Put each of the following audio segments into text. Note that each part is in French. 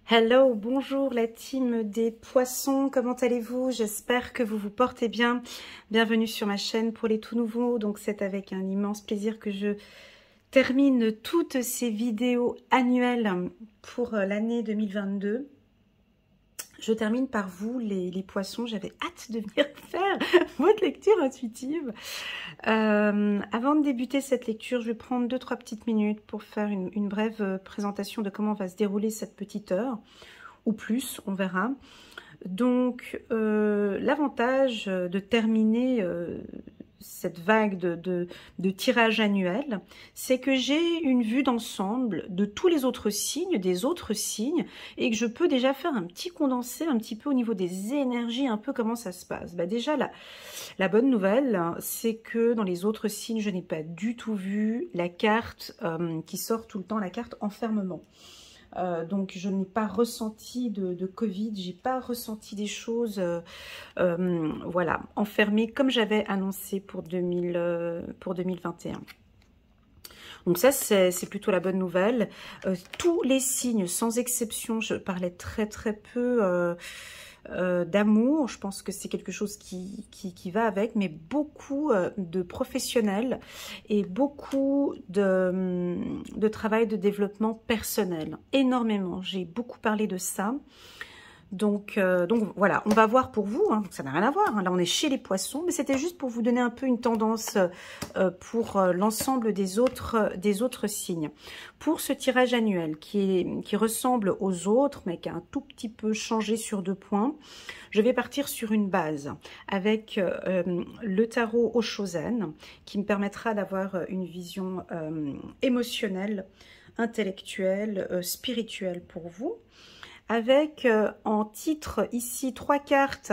Hello, bonjour la team des poissons, comment allez-vous? J'espère que vous vous portez bien. Bienvenue sur ma chaîne pour les tout nouveaux. Donc c'est avec un immense plaisir que je termine toutes ces vidéos annuelles pour l'année 2022. Je termine par vous les poissons, j'avais hâte de venir faire votre lecture intuitive. Avant de débuter cette lecture, je vais prendre 2-3 petites minutes pour faire une brève présentation de comment va se dérouler cette petite heure, ou plus, on verra. Donc, l'avantage de terminer cette vague de tirage annuel, c'est que j'ai une vue d'ensemble de tous les autres signes, des autres signes, et que je peux déjà faire un petit condensé un petit peu au niveau des énergies, un peu comment ça se passe. Bah déjà, la bonne nouvelle, c'est que dans les autres signes, je n'ai pas du tout vu la carte qui sort tout le temps, la carte enfermement. Donc je n'ai pas ressenti de Covid, j'ai pas ressenti des choses voilà, enfermées comme j'avais annoncé pour 2021. Donc ça, c'est plutôt la bonne nouvelle. Tous les signes, sans exception, je parlais très peu d'amour, je pense que c'est quelque chose qui va avec, mais beaucoup de professionnels et beaucoup de travail de développement personnel, énormément. J'ai beaucoup parlé de ça. Donc voilà, on va voir pour vous, hein, ça n'a rien à voir, hein. Là on est chez les poissons, mais c'était juste pour vous donner un peu une tendance pour l'ensemble des autres signes. Pour ce tirage annuel qui ressemble aux autres, mais qui a un tout petit peu changé sur 2 points, je vais partir sur une base avec le tarot Oshozen, qui me permettra d'avoir une vision émotionnelle, intellectuelle, spirituelle pour vous. Avec en titre ici 3 cartes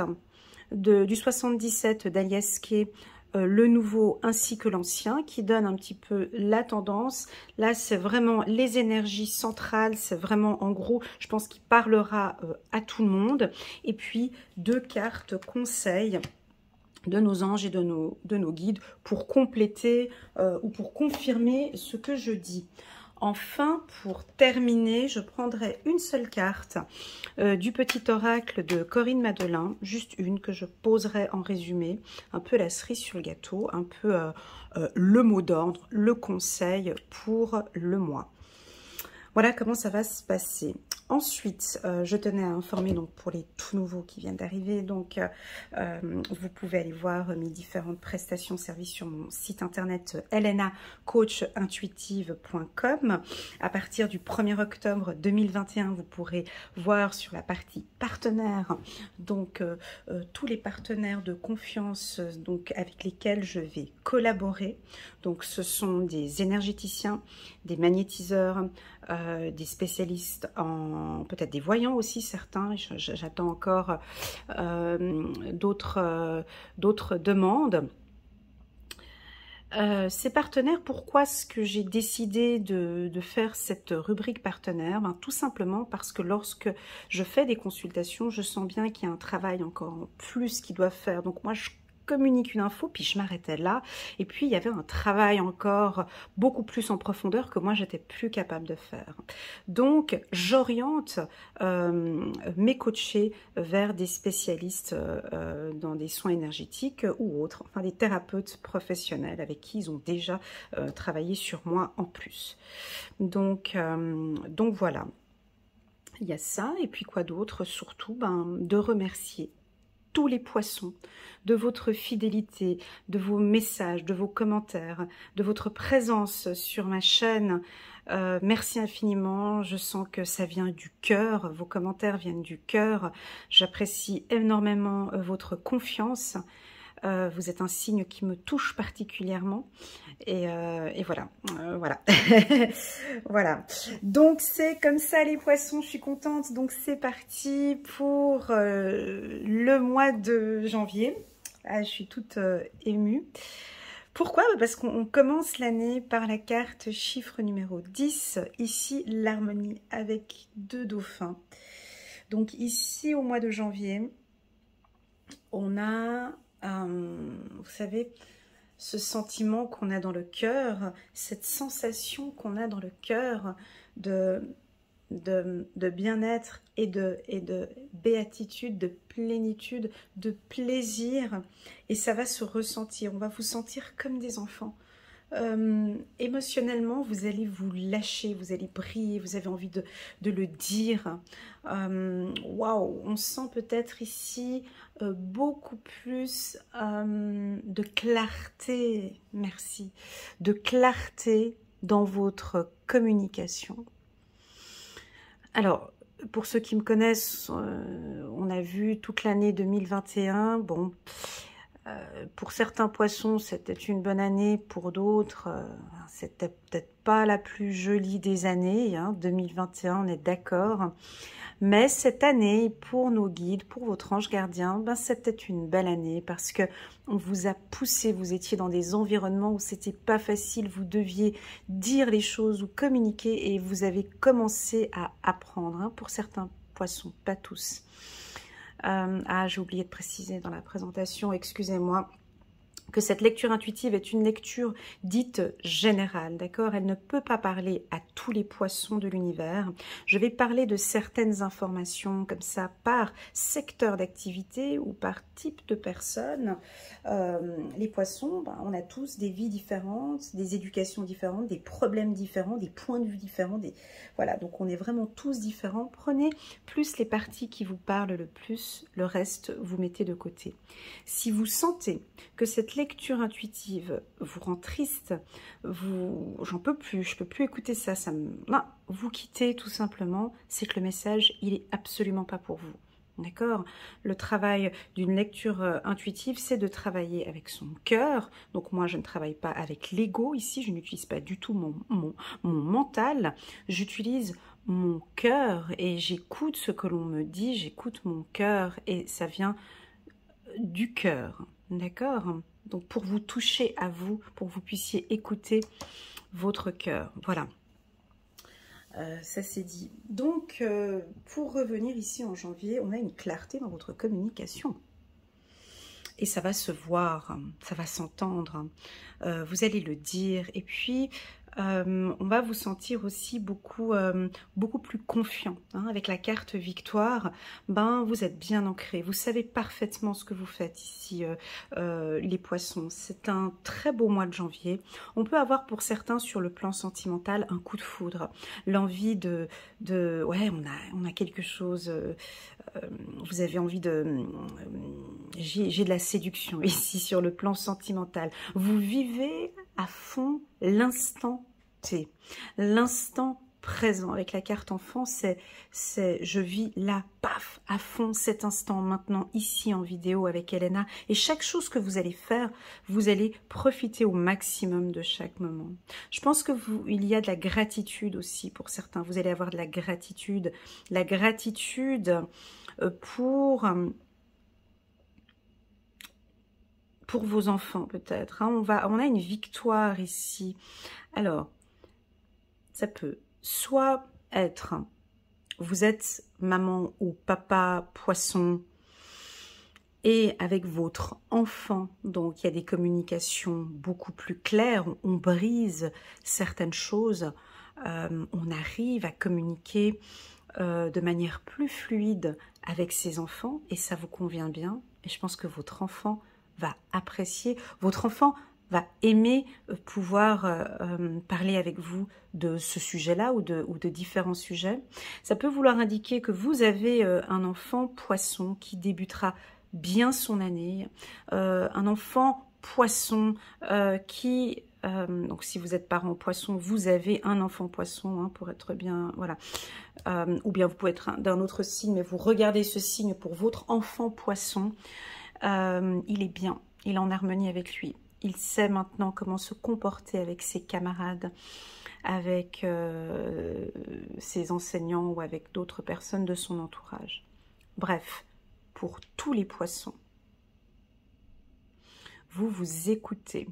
du 77 d'Aliaske, le nouveau ainsi que l'ancien, qui donne un petit peu la tendance. Là, c'est vraiment les énergies centrales, c'est vraiment en gros, je pense qu'il parlera à tout le monde. Et puis 2 cartes conseils de nos anges et de nos guides pour compléter ou pour confirmer ce que je dis. Enfin, pour terminer, je prendrai une seule carte du petit oracle de Corinne Madelin, juste une que je poserai en résumé, un peu la cerise sur le gâteau, un peu le mot d'ordre, le conseil pour le mois. Voilà comment ça va se passer. Ensuite, je tenais à informer donc pour les tout nouveaux qui viennent d'arriver, donc vous pouvez aller voir mes différentes prestations services sur mon site internet elenacoachintuitive.com. À partir du 1er octobre 2021, vous pourrez voir sur la partie partenaires, donc tous les partenaires de confiance donc avec lesquels je vais collaborer. Donc ce sont des énergéticiens, des magnétiseurs, des spécialistes en peut-être des voyants aussi, certains. J'attends encore d'autres demandes. Ces partenaires, pourquoi est-ce que j'ai décidé de faire cette rubrique partenaire? Ben, tout simplement parce que lorsque je fais des consultations, je sens bien qu'il y a un travail encore plus qu'ils doivent faire. Donc moi, je communique une info, puis je m'arrêtais là. Et puis, il y avait un travail encore beaucoup plus en profondeur que moi, j'étais plus capable de faire. Donc, j'oriente mes coachés vers des spécialistes dans des soins énergétiques ou autres, enfin des thérapeutes professionnels avec qui ils ont déjà travaillé sur moi en plus. Donc voilà. Il y a ça, et puis quoi d'autre? Surtout, de remercier tous les poissons, de votre fidélité, de vos messages, de vos commentaires, de votre présence sur ma chaîne. Merci infiniment, je sens que ça vient du cœur, vos commentaires viennent du cœur. J'apprécie énormément votre confiance. Vous êtes un signe qui me touche particulièrement et voilà, voilà. Voilà, donc c'est comme ça les poissons, je suis contente. Donc c'est parti pour le mois de janvier. Ah, je suis toute émue. Pourquoi? Parce qu'on commence l'année par la carte chiffre numéro 10, ici l'harmonie avec 2 dauphins. Donc ici au mois de janvier, on a vous savez, ce sentiment qu'on a dans le cœur, cette sensation qu'on a dans le cœur de bien-être et de béatitude, de plénitude, de plaisir. Et ça va se ressentir. On va vous sentir comme des enfants. Émotionnellement, vous allez vous lâcher, vous allez briller, vous avez envie de le dire. Waouh, on sent peut-être ici beaucoup plus de clarté, merci, de clarté dans votre communication. Alors, pour ceux qui me connaissent, on a vu toute l'année 2021, bon... pour certains poissons, c'était une bonne année. Pour d'autres, c'était peut-être pas la plus jolie des années. 2021, on est d'accord. Mais cette année, pour nos guides, pour votre ange gardien, ben, c'était une belle année parce que on vous a poussé. Vous étiez dans des environnements où c'était pas facile. Vous deviez dire les choses ou communiquer et vous avez commencé à apprendre. Pour certains poissons, pas tous. J'ai oublié de préciser dans la présentation, excusez-moi, que cette lecture intuitive est une lecture dite générale, d'accord? Elle ne peut pas parler à tous les poissons de l'univers. Je vais parler de certaines informations comme ça par secteur d'activité ou par type de personne. Les poissons, ben, on a tous des vies différentes, des éducations différentes, des problèmes différents, des points de vue différents. Voilà, donc on est vraiment tous différents. Prenez plus les parties qui vous parlent le plus, le reste, vous mettez de côté. Si vous sentez que cette lecture intuitive vous rend triste, j'en peux plus, je peux plus écouter ça, non, vous quittez tout simplement, c'est que le message, il est absolument pas pour vous. D'accord? Le travail d'une lecture intuitive, c'est de travailler avec son cœur. Donc moi, je ne travaille pas avec l'ego ici, je n'utilise pas du tout mon mental, j'utilise mon cœur et j'écoute ce que l'on me dit, j'écoute mon cœur et ça vient du cœur. D'accord? Donc pour vous toucher à vous, pour que vous puissiez écouter votre cœur. Voilà. Ça c'est dit. Donc, pour revenir ici en janvier, on a une clarté dans votre communication. Et ça va se voir, ça va s'entendre. Vous allez le dire. Et puis, on va vous sentir aussi beaucoup plus confiant. Avec la carte victoire, ben, vous êtes bien ancré. Vous savez parfaitement ce que vous faites ici, les poissons. C'est un très beau mois de janvier. On peut avoir pour certains sur le plan sentimental un coup de foudre. L'envie ouais, on a quelque chose... vous avez envie de... j'ai de la séduction ici sur le plan sentimental. Vous vivez à fond l'instant T, l'instant présent. Avec la carte enfant, c'est je vis là, paf, à fond cet instant maintenant, ici en vidéo avec Elena. Et chaque chose que vous allez faire, vous allez profiter au maximum de chaque moment. Je pense que il y a de la gratitude aussi pour certains. Vous allez avoir de la gratitude pour vos enfants peut-être. On a une victoire ici. Alors, ça peut soit être, vous êtes maman ou papa poisson et avec votre enfant, donc il y a des communications beaucoup plus claires, on brise certaines choses, on arrive à communiquer de manière plus fluide avec ses enfants et ça vous convient bien. Et je pense que votre enfant va apprécier, votre enfant va aimer pouvoir parler avec vous de ce sujet-là ou de différents sujets. Ça peut vouloir indiquer que vous avez un enfant poisson qui débutera bien son année, un enfant poisson qui... donc si vous êtes parent poisson, vous avez un enfant poisson, pour être bien, voilà. Ou bien vous pouvez être d'un autre signe, mais vous regardez ce signe pour votre enfant poisson. Il est bien, il est en harmonie avec lui. Il sait maintenant comment se comporter avec ses camarades, avec ses enseignants ou avec d'autres personnes de son entourage. Bref, pour tous les poissons, vous vous écoutez,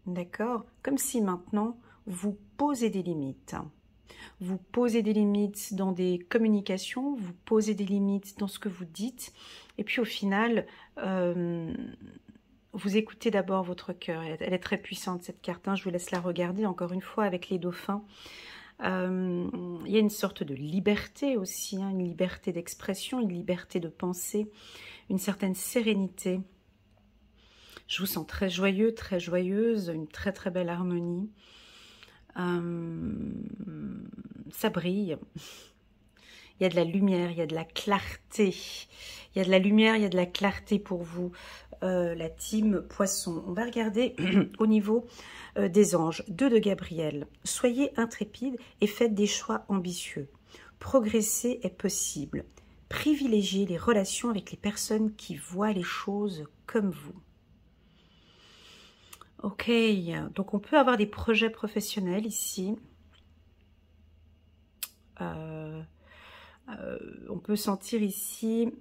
d'accord? Comme si maintenant, vous posez des limites. Vous posez des limites dans des communications, vous posez des limites dans ce que vous dites, et puis au final... vous écoutez d'abord votre cœur. Elle est très puissante cette carte. Je vous laisse la regarder encore une fois avec les dauphins. Il y a une sorte de liberté aussi, hein, une liberté d'expression, une liberté de pensée, une certaine sérénité. Je vous sens très joyeux, très joyeuse, une très très belle harmonie. Ça brille. Il y a de la lumière, il y a de la clarté. Il y a de la lumière, il y a de la clarté pour vous, la team Poisson. On va regarder au niveau des anges. 2 de Gabriel. Soyez intrépides et faites des choix ambitieux. Progresser est possible. Privilégiez les relations avec les personnes qui voient les choses comme vous. Ok, donc on peut avoir des projets professionnels ici. On peut sentir ici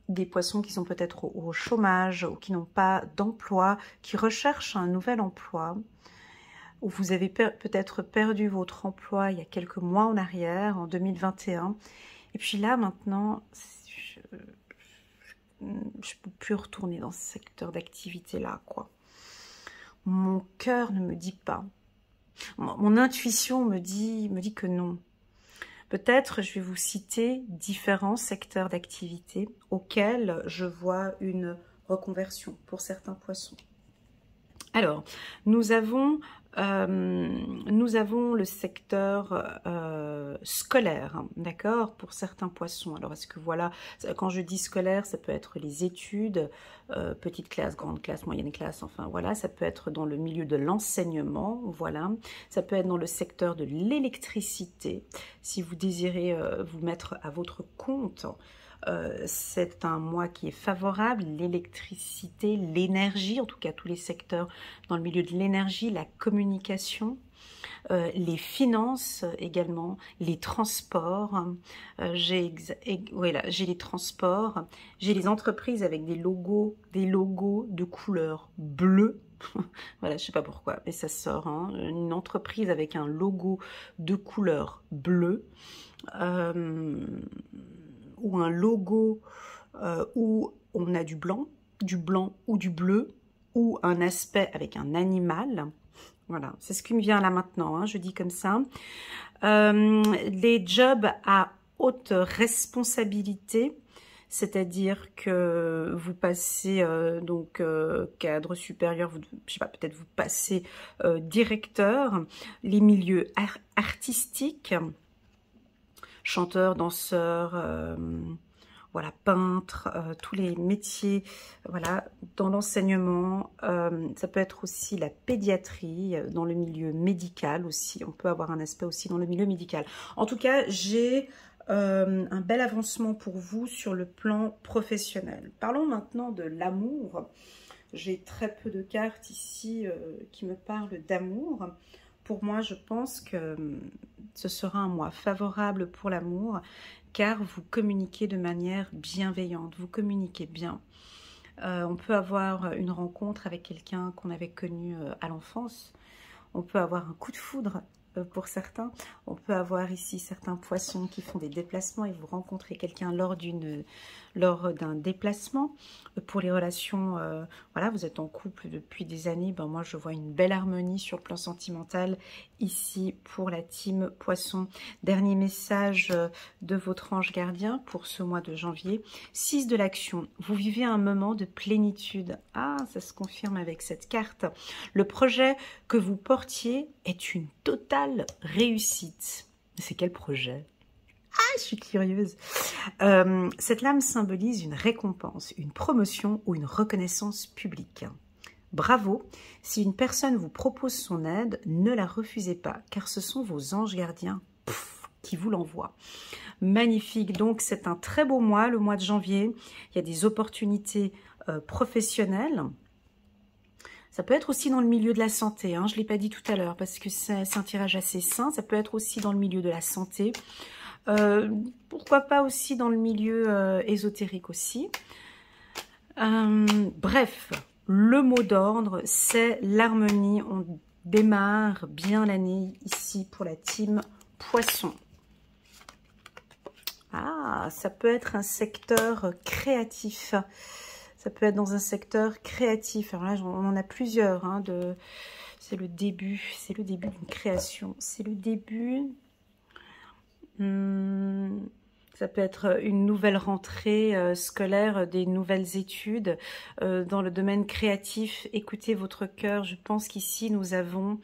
des poissons qui sont peut-être au chômage ou qui n'ont pas d'emploi, qui recherchent un nouvel emploi, ou vous avez peut-être perdu votre emploi il y a quelques mois en arrière, en 2021. Et puis là, maintenant, je ne peux plus retourner dans ce secteur d'activité-là, quoi. Mon cœur ne me dit pas. Mon intuition me dit que non. Peut-être je vais vous citer différents secteurs d'activité auxquels je vois une reconversion pour certains poissons. Alors, nous avons le secteur scolaire, hein, d'accord, pour certains poissons. Alors, est-ce que voilà, quand je dis scolaire, ça peut être les études, petite classe, grande classe, moyenne classe, enfin voilà, ça peut être dans le milieu de l'enseignement, voilà, ça peut être dans le secteur de l'électricité, si vous désirez vous mettre à votre compte. C'est un mois qui est favorable, l'électricité, l'énergie, en tout cas tous les secteurs dans le milieu de l'énergie, la communication, les finances également, les transports, j'ai les transports, j'ai les entreprises avec des logos de couleur bleue. Voilà, je sais pas pourquoi, mais ça sort, hein. Une entreprise avec un logo de couleur bleue, ou un logo où on a du blanc ou du bleu, ou un aspect avec un animal. Voilà, c'est ce qui me vient là maintenant, hein, je dis comme ça. Les jobs à haute responsabilité, c'est-à-dire que vous passez cadre supérieur, je sais pas, peut-être vous passez directeur, les milieux artistiques, chanteurs, danseurs, voilà, peintres, tous les métiers, voilà, dans l'enseignement. Ça peut être aussi la pédiatrie, dans le milieu médical aussi. On peut avoir un aspect aussi dans le milieu médical. En tout cas, j'ai un bel avancement pour vous sur le plan professionnel. Parlons maintenant de l'amour. J'ai très peu de cartes ici qui me parlent d'amour. Pour moi, je pense que ce sera un mois favorable pour l'amour, car vous communiquez de manière bienveillante, vous communiquez bien. On peut avoir une rencontre avec quelqu'un qu'on avait connu à l'enfance. On peut avoir un coup de foudre pour certains. On peut avoir ici certains poissons qui font des déplacements et vous rencontrez quelqu'un lors d'un déplacement. Pour les relations, voilà, vous êtes en couple depuis des années, ben moi je vois une belle harmonie sur le plan sentimental ici pour la team Poisson. Dernier message de votre ange gardien pour ce mois de janvier. 6 de l'action, vous vivez un moment de plénitude. Ah, ça se confirme avec cette carte. Le projet que vous portiez est une totale réussite. C'est quel projet ? Ah, je suis curieuse. Cette lame symbolise une récompense, une promotion ou une reconnaissance publique. Bravo, si une personne vous propose son aide, ne la refusez pas, car ce sont vos anges gardiens qui vous l'envoient. Magnifique, donc c'est un très beau mois, le mois de janvier. Il y a des opportunités professionnelles. Ça peut être aussi dans le milieu de la santé, hein, je ne l'ai pas dit tout à l'heure, parce que c'est un tirage assez sain. Ça peut être aussi dans le milieu de la santé. Pourquoi pas aussi dans le milieu ésotérique aussi. Bref, le mot d'ordre, c'est l'harmonie. On démarre bien l'année ici pour la team Poisson. Ah, ça peut être un secteur créatif. Ça peut être dans un secteur créatif. Alors là, on en a plusieurs. Hein, c'est le début d'une création, c'est le début. Ça peut être une nouvelle rentrée scolaire, des nouvelles études dans le domaine créatif. Écoutez votre cœur. Je pense qu'ici, nous avons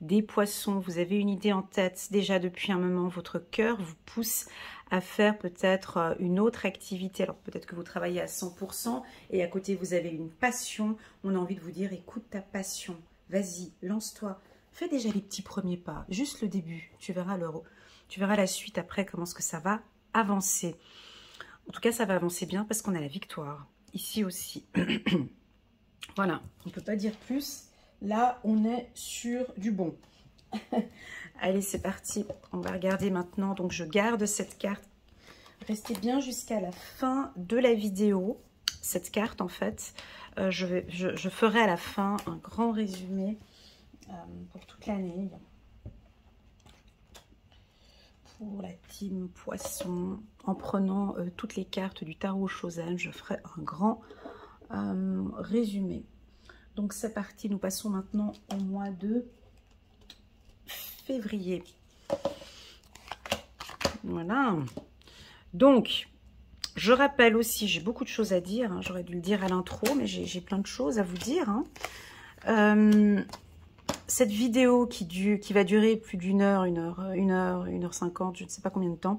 des poissons. Vous avez une idée en tête déjà depuis un moment. Votre cœur vous pousse à faire peut-être une autre activité. Alors peut-être que vous travaillez à 100% et à côté, vous avez une passion. On a envie de vous dire, écoute ta passion. Vas-y, lance-toi. Fais déjà les petits premiers pas. Juste le début. Tu verras la suite après, comment est-ce que ça va avancer. En tout cas, ça va avancer bien parce qu'on a la victoire. Ici aussi. Voilà, on ne peut pas dire plus. Là, on est sur du bon. Allez, c'est parti. On va regarder maintenant. Donc, je garde cette carte. Restez bien jusqu'à la fin de la vidéo. Cette carte, en fait, je ferai à la fin un grand résumé pour toute l'année. Pour la team Poisson, en prenant toutes les cartes du tarot Chosen, je ferai un grand résumé. Donc c'est parti, nous passons maintenant au mois de février. Voilà. Donc, je rappelle aussi, j'ai beaucoup de choses à dire, hein, j'aurais dû le dire à l'intro, mais j'ai plein de choses à vous dire. Hein. Cette vidéo qui va durer plus d'une heure, 1h50, je ne sais pas combien de temps,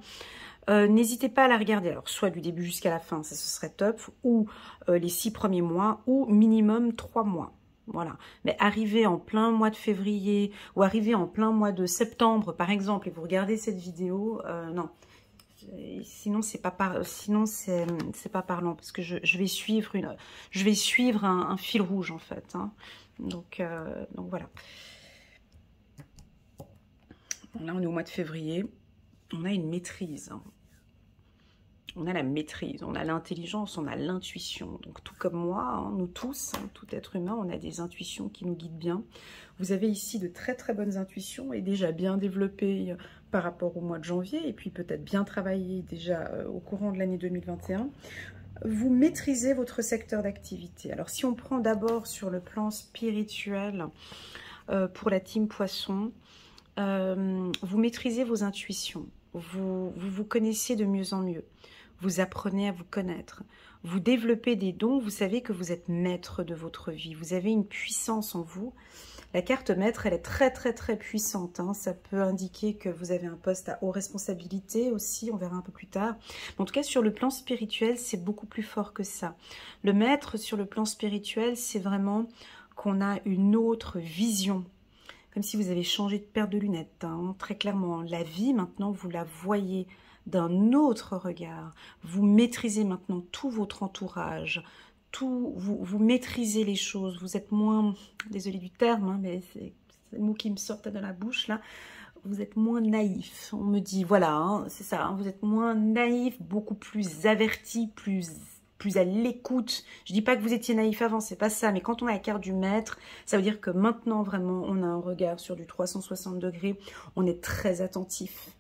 n'hésitez pas à la regarder. Alors, soit du début jusqu'à la fin, ça ce serait top, ou les 6 premiers mois, ou minimum 3 mois. Voilà. Mais arriver en plein mois de février, ou arriver en plein mois de septembre, par exemple, et vous regardez cette vidéo, non. Sinon, c'est pas parlant, parce que je vais suivre un fil rouge, en fait. Hein. Donc voilà. Bon, là, on est au mois de février. On a une maîtrise. Hein. On a la maîtrise, on a l'intelligence, on a l'intuition. Donc tout comme moi, hein, nous tous, hein, tout être humain, on a des intuitions qui nous guident bien. Vous avez ici de très très bonnes intuitions et déjà bien développées par rapport au mois de janvier et puis peut-être bien travaillées déjà au courant de l'année 2021. Vous maîtrisez votre secteur d'activité. Alors si on prend d'abord sur le plan spirituel pour la team Poisson, vous maîtrisez vos intuitions, vous connaissez de mieux en mieux, vous apprenez à vous connaître, vous développez des dons, vous savez que vous êtes maître de votre vie, vous avez une puissance en vous. La carte maître, elle est très très très puissante, hein. Ça peut indiquer que vous avez un poste à haute responsabilité aussi, on verra un peu plus tard. Mais en tout cas, sur le plan spirituel, c'est beaucoup plus fort que ça. Le maître, sur le plan spirituel, c'est vraiment qu'on a une autre vision. Comme si vous avez changé de paire de lunettes, hein, très clairement. La vie, maintenant, vous la voyez d'un autre regard. Vous maîtrisez maintenant tout votre entourage, vous maîtrisez les choses, vous êtes moins, désolé du terme, hein, mais c'est le mot qui me sort de la bouche là, vous êtes moins naïf. On me dit, voilà, hein, c'est ça, hein, vous êtes moins naïf, beaucoup plus averti, plus à l'écoute. Je dis pas que vous étiez naïf avant, c'est pas ça, mais quand on a la carte du maître, ça veut dire que maintenant vraiment on a un regard sur du 360 degrés, on est très attentif,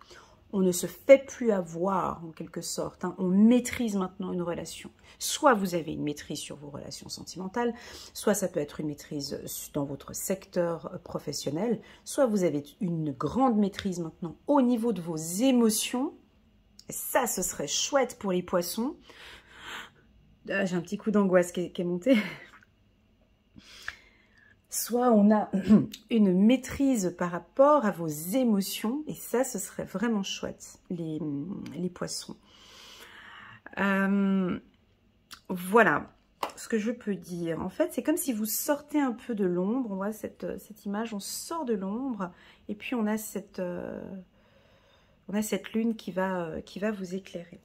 on ne se fait plus avoir en quelque sorte, hein. On maîtrise maintenant une relation. Soit vous avez une maîtrise sur vos relations sentimentales, soit ça peut être une maîtrise dans votre secteur professionnel, soit vous avez une grande maîtrise maintenant au niveau de vos émotions. Et ça, ce serait chouette pour les poissons. J'ai un petit coup d'angoisse qui est monté. Soit on a une maîtrise par rapport à vos émotions, et ça, ce serait vraiment chouette, les poissons. Voilà ce que je peux dire. En fait, c'est comme si vous sortez un peu de l'ombre. On voit cette image, on sort de l'ombre, et puis on a cette lune qui va vous éclairer.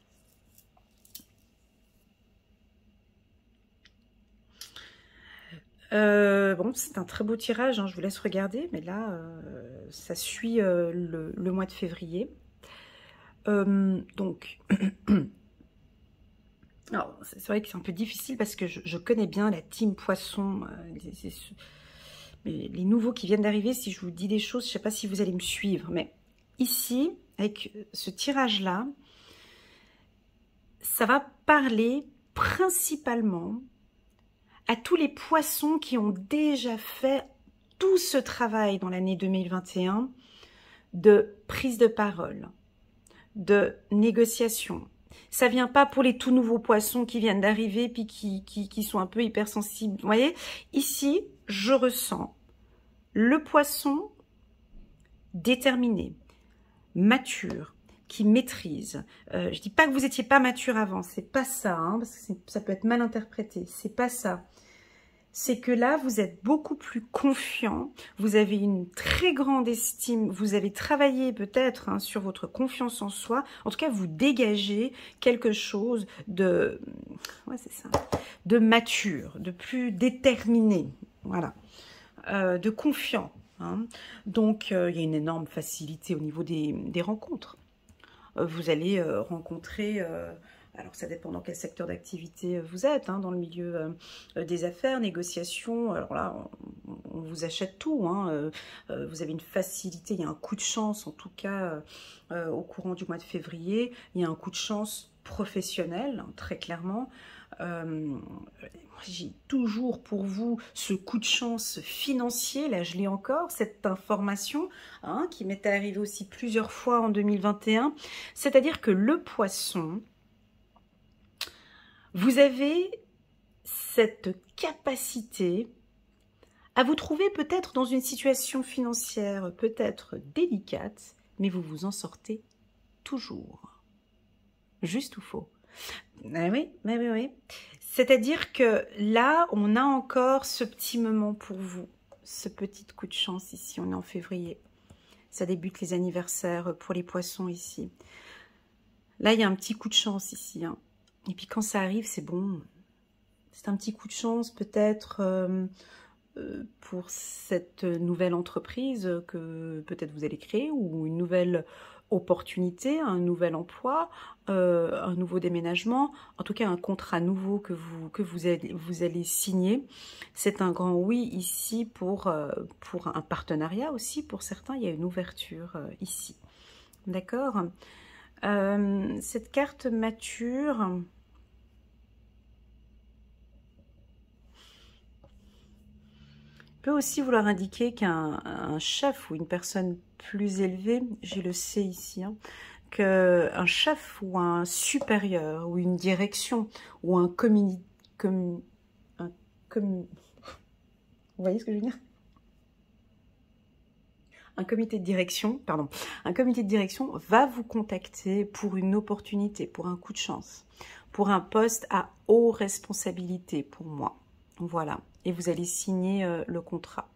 Bon, c'est un très beau tirage, hein, je vous laisse regarder, mais là, ça suit le mois de février. Donc, alors, c'est vrai que c'est un peu difficile parce que je connais bien la team Poisson, mais les nouveaux qui viennent d'arriver, si je vous dis des choses, je ne sais pas si vous allez me suivre, mais ici, avec ce tirage-là, ça va parler principalement à tous les poissons qui ont déjà fait tout ce travail dans l'année 2021 de prise de parole, de négociation. Ça vient pas pour les tout nouveaux poissons qui viennent d'arriver puis qui sont un peu hypersensibles. Vous voyez, ici, je ressens le poisson déterminé, mature, qui maîtrise. Je dis pas que vous n'étiez pas mature avant, c'est pas ça, hein, parce que ça peut être mal interprété. C'est pas ça. C'est que là, vous êtes beaucoup plus confiant, vous avez une très grande estime, vous avez travaillé peut-être hein, sur votre confiance en soi. En tout cas, vous dégagez quelque chose de, ouais, c'est ça, de mature, de plus déterminé, voilà, de confiant. Hein. Donc, il y a une énorme facilité au niveau des rencontres. Vous allez rencontrer... alors, ça dépend dans quel secteur d'activité vous êtes, hein, dans le milieu des affaires, négociations. Alors là, on vous achète tout. Hein, vous avez une facilité, il y a un coup de chance, en tout cas, au courant du mois de février. Il y a un coup de chance professionnel, hein, très clairement. J'ai toujours pour vous ce coup de chance financier, là je l'ai encore, cette information hein, qui m'était arrivée aussi plusieurs fois en 2021. C'est-à-dire que le poisson... Vous avez cette capacité à vous trouver peut-être dans une situation financière peut-être délicate, mais vous vous en sortez toujours. Juste ou faux? Oui, oui, oui, oui. C'est-à-dire que là, on a encore ce petit moment pour vous, ce petit coup de chance ici, on est en février. Ça débute les anniversaires pour les poissons ici. Là, il y a un petit coup de chance ici, hein. Et puis quand ça arrive, c'est bon. C'est un petit coup de chance peut-être pour cette nouvelle entreprise que peut-être vous allez créer ou une nouvelle opportunité, un nouvel emploi, un nouveau déménagement, en tout cas un contrat nouveau que vous allez signer. C'est un grand oui ici pour un partenariat aussi. Pour certains, il y a une ouverture ici. D'accord ? Cette carte mature... peut aussi vouloir indiquer qu'un chef ou une personne plus élevée, j'ai le C ici, hein, qu'un chef ou un supérieur ou une direction ou un vous voyez ce que je veux dire? Un comité de direction, pardon, un comité de direction va vous contacter pour une opportunité, pour un coup de chance, pour un poste à haute responsabilité pour moi. Voilà, et vous allez signer le contrat.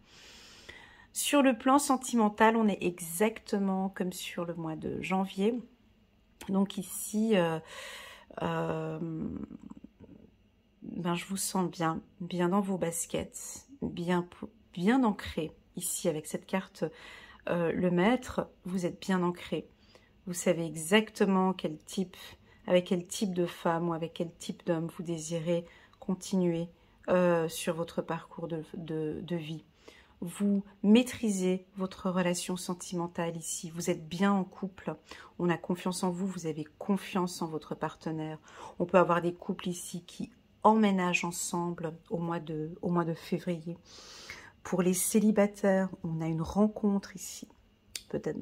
Sur le plan sentimental, on est exactement comme sur le mois de janvier. Donc ici, ben, je vous sens bien, bien dans vos baskets, bien ancré ici avec cette carte. Le maître, vous êtes bien ancré. Vous savez exactement avec quel type de femme ou avec quel type d'homme vous désirez continuer sur votre parcours de vie. Vous maîtrisez votre relation sentimentale ici. Vous êtes bien en couple. On a confiance en vous. Vous avez confiance en votre partenaire. On peut avoir des couples ici qui emménagent ensemble au mois de février. Pour les célibataires, on a une rencontre ici. Peut-être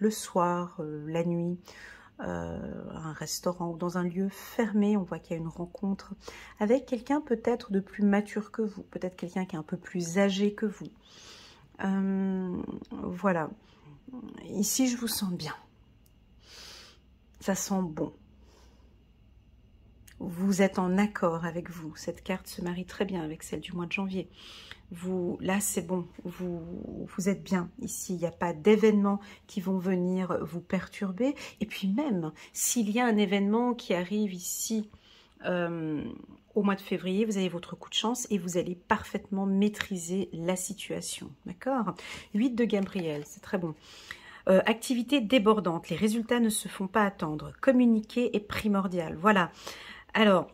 le soir, la nuit. Un restaurant ou dans un lieu fermé, on voit qu'il y a une rencontre avec quelqu'un peut-être de plus mature que vous, peut-être quelqu'un qui est un peu plus âgé que vous. Voilà. Ici, je vous sens bien. Ça sent bon. Vous êtes en accord avec vous. Cette carte se marie très bien avec celle du mois de janvier. Là, c'est bon, vous êtes bien ici, il n'y a pas d'événements qui vont venir vous perturber. Et puis même, s'il y a un événement qui arrive ici au mois de février, vous avez votre coup de chance et vous allez parfaitement maîtriser la situation. D'accord ? 8 de Gabriel, c'est très bon. Activité débordante, les résultats ne se font pas attendre. Communiquer est primordial. Voilà. Alors,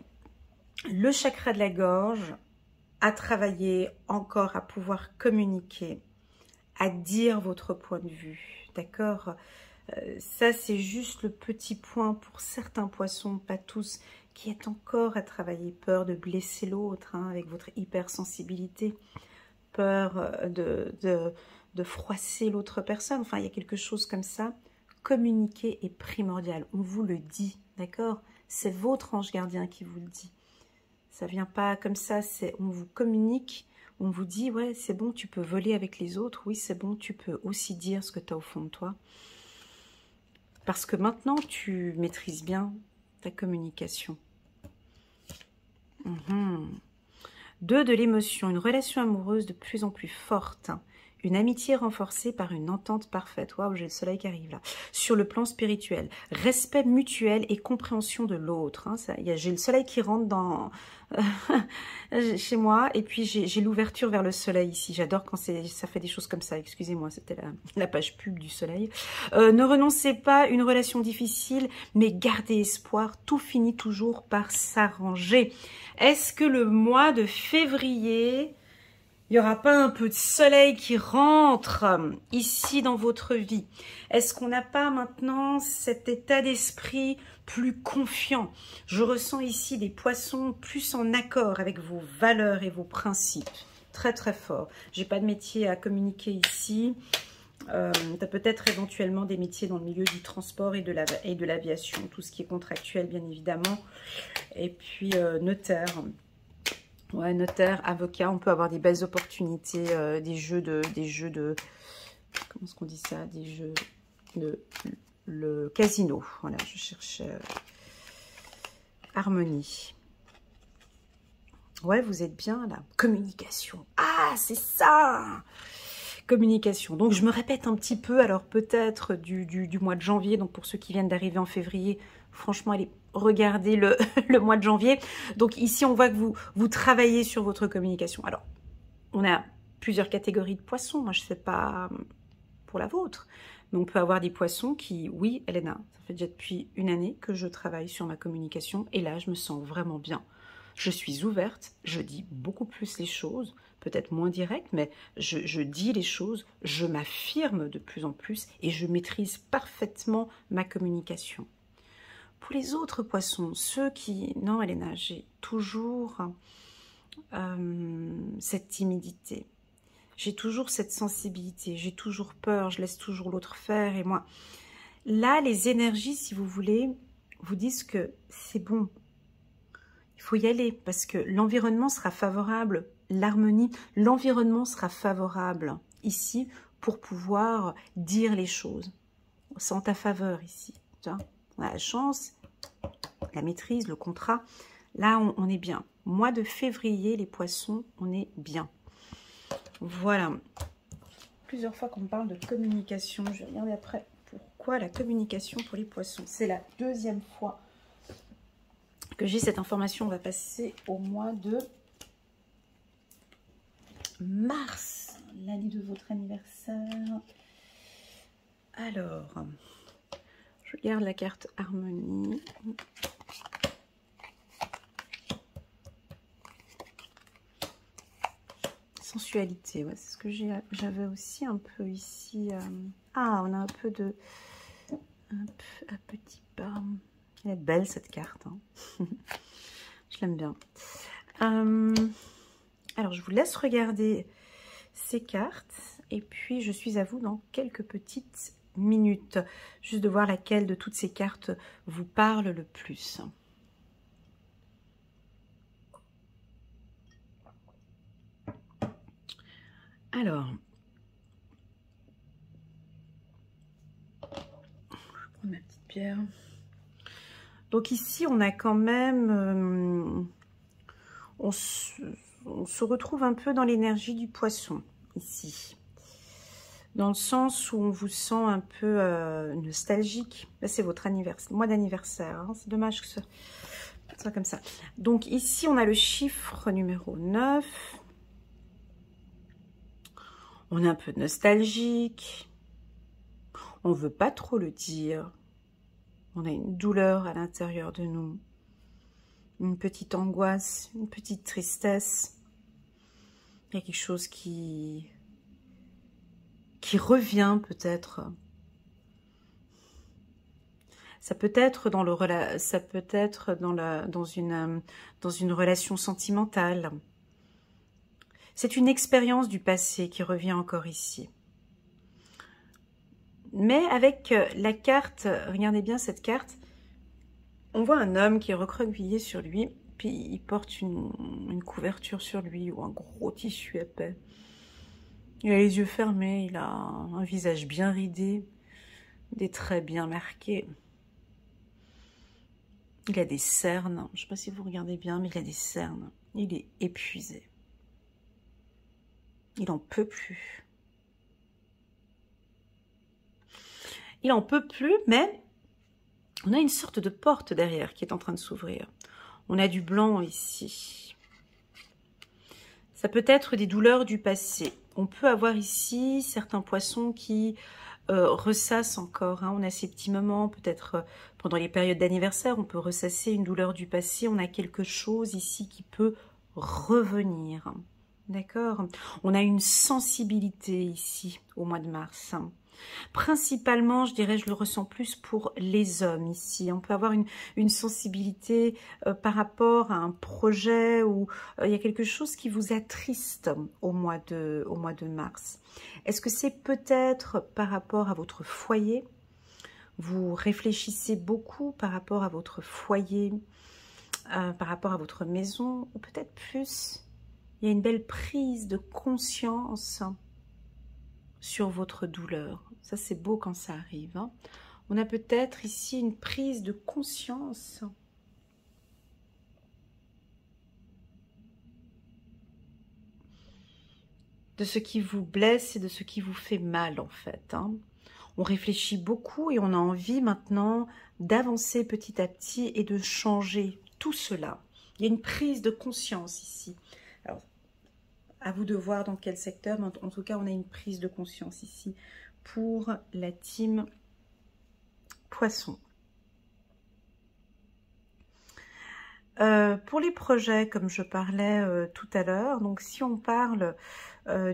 le chakra de la gorge... à travailler encore, à pouvoir communiquer, à dire votre point de vue, d'accord? Ça, c'est juste le petit point pour certains poissons, pas tous, qui est encore à travailler, peur de blesser l'autre, hein, avec votre hypersensibilité. peur de froisser l'autre personne. Enfin, il y a quelque chose comme ça. Communiquer est primordial. On vous le dit, d'accord? C'est votre ange gardien qui vous le dit. Ça vient pas comme ça, on vous communique, on vous dit, ouais, c'est bon, tu peux voler avec les autres. Oui, c'est bon, tu peux aussi dire ce que tu as au fond de toi. Parce que maintenant, tu maîtrises bien ta communication. 2 de l'émotion, une relation amoureuse de plus en plus forte. Une amitié renforcée par une entente parfaite. Waouh, j'ai le soleil qui arrive là. Sur le plan spirituel. Respect mutuel et compréhension de l'autre. Hein, j'ai le soleil qui rentre dans chez moi. Et puis j'ai l'ouverture vers le soleil ici. J'adore quand ça fait des choses comme ça. Excusez-moi, c'était la page pub du soleil. Ne renoncez pas, une relation difficile, mais gardez espoir. Tout finit toujours par s'arranger. Est-ce que le mois de février... il n'y aura pas un peu de soleil qui rentre ici dans votre vie? Est-ce qu'on n'a pas maintenant cet état d'esprit plus confiant? Je ressens ici des poissons plus en accord avec vos valeurs et vos principes. Très très fort. J'ai pas de métier à communiquer ici. Tu as peut-être éventuellement des métiers dans le milieu du transport et de l'aviation. Tout ce qui est contractuel bien évidemment. Et puis notaire. Ouais, notaire, avocat, on peut avoir des belles opportunités, des jeux de, comment est-ce qu'on dit ça, des jeux de, le casino, voilà, je cherche harmonie. Ouais, vous êtes bien là, communication, ah, c'est ça, communication. Donc, je me répète un petit peu, alors peut-être du mois de janvier, donc pour ceux qui viennent d'arriver en février, franchement, allez, regardez le mois de janvier. Donc ici, on voit que vous travaillez sur votre communication. Alors, on a plusieurs catégories de poissons. Moi, je ne sais pas pour la vôtre. Mais on peut avoir des poissons qui, oui, Elena, ça fait déjà depuis une année que je travaille sur ma communication. Et là, je me sens vraiment bien. Je suis ouverte, je dis beaucoup plus les choses, peut-être moins direct, mais je dis les choses, je m'affirme de plus en plus et je maîtrise parfaitement ma communication. Pour les autres poissons, ceux qui... Non, Elena, j'ai toujours cette timidité. J'ai toujours cette sensibilité. J'ai toujours peur. Je laisse toujours l'autre faire. Et moi, là, les énergies, si vous voulez, vous disent que c'est bon. Il faut y aller parce que l'environnement sera favorable. L'harmonie, l'environnement sera favorable ici pour pouvoir dire les choses. C'est en ta faveur ici. Tu vois ? On a la chance, la maîtrise, le contrat. Là, on est bien. Mois de février, les poissons, on est bien. Voilà. Plusieurs fois qu'on me parle de communication. Je vais regarder après pourquoi la communication pour les poissons. C'est la deuxième fois que j'ai cette information. On va passer au mois de mars, l'année de votre anniversaire. Alors... je regarde la carte harmonie. Sensualité, ouais, c'est ce que j'avais aussi un peu ici. Ah, on a un peu de... un petit pas. Elle est belle cette carte. Hein. Je l'aime bien. Alors, je vous laisse regarder ces cartes. Et puis, je suis à vous dans quelques petites minutes. Juste de voir laquelle de toutes ces cartes vous parle le plus. Alors, je prends ma petite pierre. Donc ici, on a quand même... on se retrouve un peu dans l'énergie du poisson, ici. Dans le sens où on vous sent un peu nostalgique. Là, c'est votre anniversaire, mois d'anniversaire. Hein. C'est dommage que ce soit comme ça. Donc ici, on a le chiffre numéro 9. On est un peu nostalgique. On ne veut pas trop le dire. On a une douleur à l'intérieur de nous. Une petite angoisse, une petite tristesse. Il y a quelque chose qui revient peut-être. Ça peut être dans dans une relation sentimentale. C'est une expérience du passé qui revient encore ici. Mais avec la carte, regardez bien cette carte, on voit un homme qui est recroquevillé sur lui, puis il porte une couverture sur lui ou un gros tissu épais. Il a les yeux fermés, il a un visage bien ridé, des traits bien marqués. Il a des cernes, je ne sais pas si vous regardez bien, mais il a des cernes. Il est épuisé. Il n'en peut plus. Il n'en peut plus, mais on a une sorte de porte derrière qui est en train de s'ouvrir. On a du blanc ici. Ça peut être des douleurs du passé. On peut avoir ici certains poissons qui ressassent encore. Hein. On a ces petits moments, peut-être pendant les périodes d'anniversaire, on peut ressasser une douleur du passé. On a quelque chose ici qui peut revenir. D'accord? On a une sensibilité ici au mois de mars. Principalement, je dirais, je le ressens plus pour les hommes ici. On peut avoir une sensibilité par rapport à un projet où il y a quelque chose qui vous attriste au mois de mars. Est-ce que c'est peut-être par rapport à votre foyer? Vous réfléchissez beaucoup par rapport à votre foyer, par rapport à votre maison, ou peut-être plus, il y a une belle prise de conscience sur votre douleur. Ça, c'est beau quand ça arrive. Hein. On a peut-être ici une prise de conscience de ce qui vous blesse et de ce qui vous fait mal, en fait. Hein. On réfléchit beaucoup et on a envie maintenant d'avancer petit à petit et de changer tout cela. Il y a une prise de conscience ici. Alors, à vous de voir dans quel secteur, mais en tout cas, on a une prise de conscience ici pour la team Poisson. Pour les projets, comme je parlais tout à l'heure, donc si on parle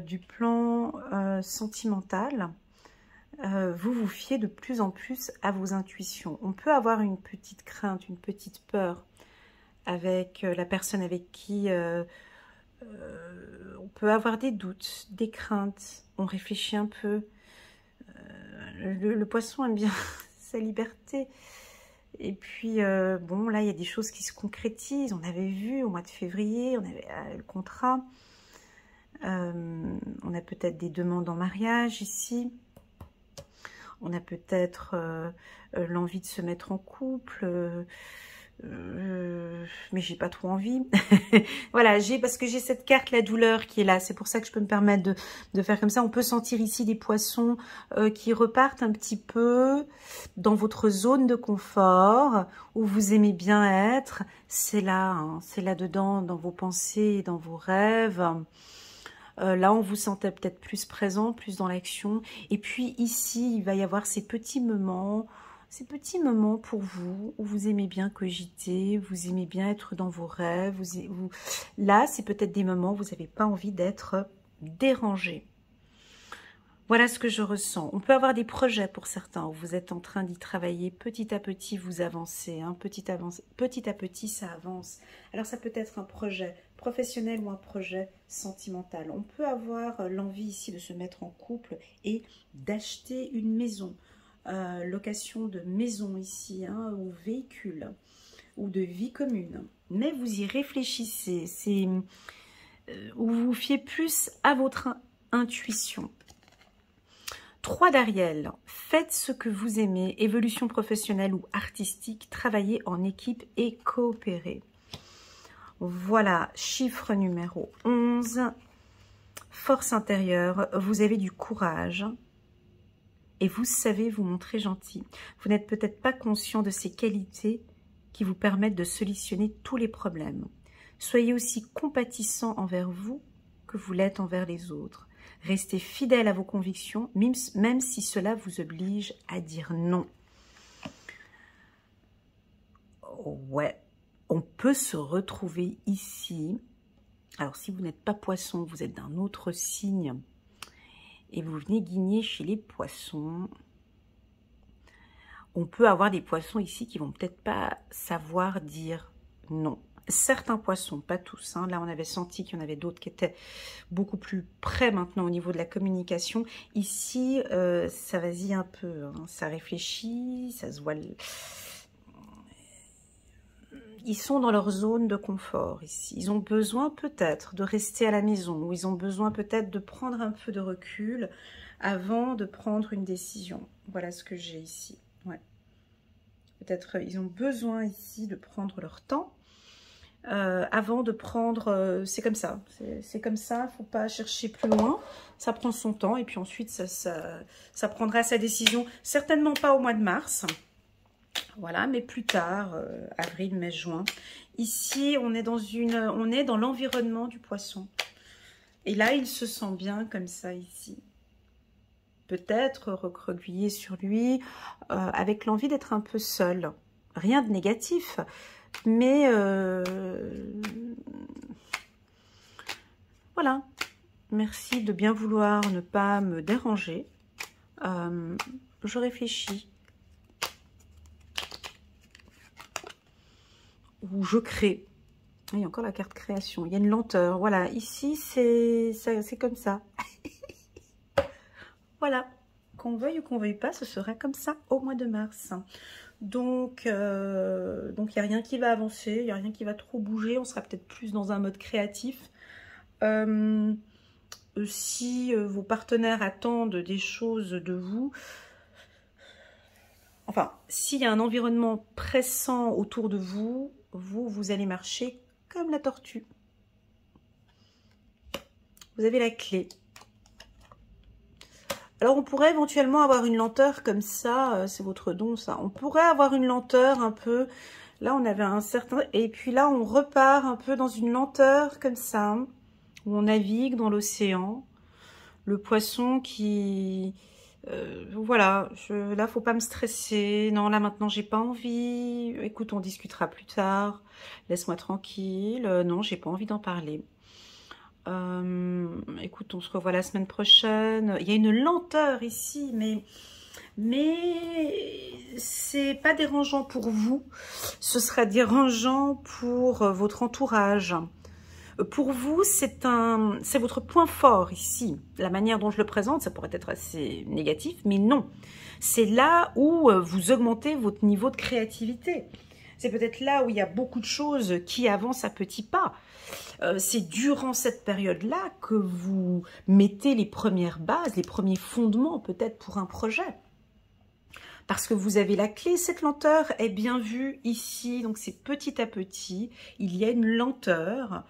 du plan sentimental, vous vous fiez de plus en plus à vos intuitions. On peut avoir une petite crainte, une petite peur avec la personne avec qui on peut avoir des doutes, des craintes, on réfléchit un peu. Le poisson aime bien sa liberté. Et puis, bon, là, il y a des choses qui se concrétisent. On avait vu au mois de février, on avait le contrat. On a peut-être des demandes en mariage ici. On a peut-être l'envie de se mettre en couple. Mais j'ai pas trop envie. Voilà, parce que j'ai cette carte, la douleur, qui est là. C'est pour ça que je peux me permettre de faire comme ça. On peut sentir ici des poissons qui repartent un petit peu dans votre zone de confort, où vous aimez bien être. C'est là, hein, c'est là-dedans, dans vos pensées, dans vos rêves. Là, on vous sentait peut-être plus présent, plus dans l'action. Et puis ici, il va y avoir ces petits moments pour vous, où vous aimez bien cogiter, vous aimez bien être dans vos rêves. Là, c'est peut-être des moments où vous n'avez pas envie d'être dérangé. Voilà ce que je ressens. On peut avoir des projets pour certains, où vous êtes en train d'y travailler. Petit à petit, vous avancez. Hein, petit à petit, ça avance. Alors, ça peut être un projet professionnel ou un projet sentimental. On peut avoir l'envie ici de se mettre en couple et d'acheter une maison. Location de maison ici, hein, ou véhicule, ou de vie commune. Mais vous y réfléchissez, c'est où vous vous fiez plus à votre intuition. 3 d'Ariel, faites ce que vous aimez, évolution professionnelle ou artistique, travaillez en équipe et coopérez. Voilà, chiffre numéro 11, force intérieure, vous avez du courage. Et vous savez vous montrer gentil. Vous n'êtes peut-être pas conscient de ces qualités qui vous permettent de solutionner tous les problèmes. Soyez aussi compatissant envers vous que vous l'êtes envers les autres. Restez fidèle à vos convictions, même si cela vous oblige à dire non. Ouais, on peut se retrouver ici. Alors, si vous n'êtes pas poisson, vous êtes d'un autre signe, et vous venez guigner chez les poissons. On peut avoir des poissons ici qui vont peut-être pas savoir dire non. certains poissons, pas tous. Hein. Là, on avait senti qu'il y en avait d'autres qui étaient beaucoup plus près maintenant au niveau de la communication. Ici, ça vasille un peu, hein. Ça réfléchit, ça se voit. Ils sont dans leur zone de confort ici. Ils ont besoin peut-être de rester à la maison, ou ils ont besoin peut-être de prendre un peu de recul avant de prendre une décision. Voilà ce que j'ai ici. Ouais. Peut-être ils ont besoin ici de prendre leur temps avant de prendre... c'est comme ça. C'est comme ça, il ne faut pas chercher plus loin. Ça prend son temps et puis ensuite ça prendra sa décision. Certainement pas au mois de mars. Voilà, mais plus tard, avril, mai, juin. Ici, on est dans l'environnement du poisson. Et là, il se sent bien comme ça ici. Peut-être recroquevillé sur lui, avec l'envie d'être un peu seul. Rien de négatif, mais voilà. Merci de bien vouloir ne pas me déranger. Je réfléchis. Où je crée. Il y a encore la carte création. Il y a une lenteur. Voilà, ici, c'est comme ça. Voilà. Qu'on veuille ou qu'on veuille pas, ce sera comme ça au mois de mars. Donc, il n'y a rien qui va avancer. Il n'y a rien qui va trop bouger. On sera peut-être plus dans un mode créatif. Si vos partenaires attendent des choses de vous, enfin, s'il y a un environnement pressant autour de vous, vous allez marcher comme la tortue. Vous avez la clé. Alors, on pourrait éventuellement avoir une lenteur comme ça. C'est votre don, ça. On pourrait avoir une lenteur un peu... Là, on avait un certain... Et puis là, on repart un peu dans une lenteur comme ça, où on navigue dans l'océan. Le poisson qui... voilà, là, faut pas me stresser. Non, là, maintenant, j'ai pas envie. Écoute, on discutera plus tard. Laisse-moi tranquille. Non, j'ai pas envie d'en parler. Écoute, on se revoit la semaine prochaine. Il y a une lenteur ici, mais c'est pas dérangeant pour vous. Ce sera dérangeant pour votre entourage. Pour vous, c'est votre point fort ici. La manière dont je le présente, ça pourrait être assez négatif, mais non. C'est là où vous augmentez votre niveau de créativité. C'est peut-être là où il y a beaucoup de choses qui avancent à petits pas. C'est durant cette période-là que vous mettez les premières bases, les premiers fondements peut-être pour un projet. Parce que vous avez la clé, cette lenteur est bien vue ici, donc c'est petit à petit, il y a une lenteur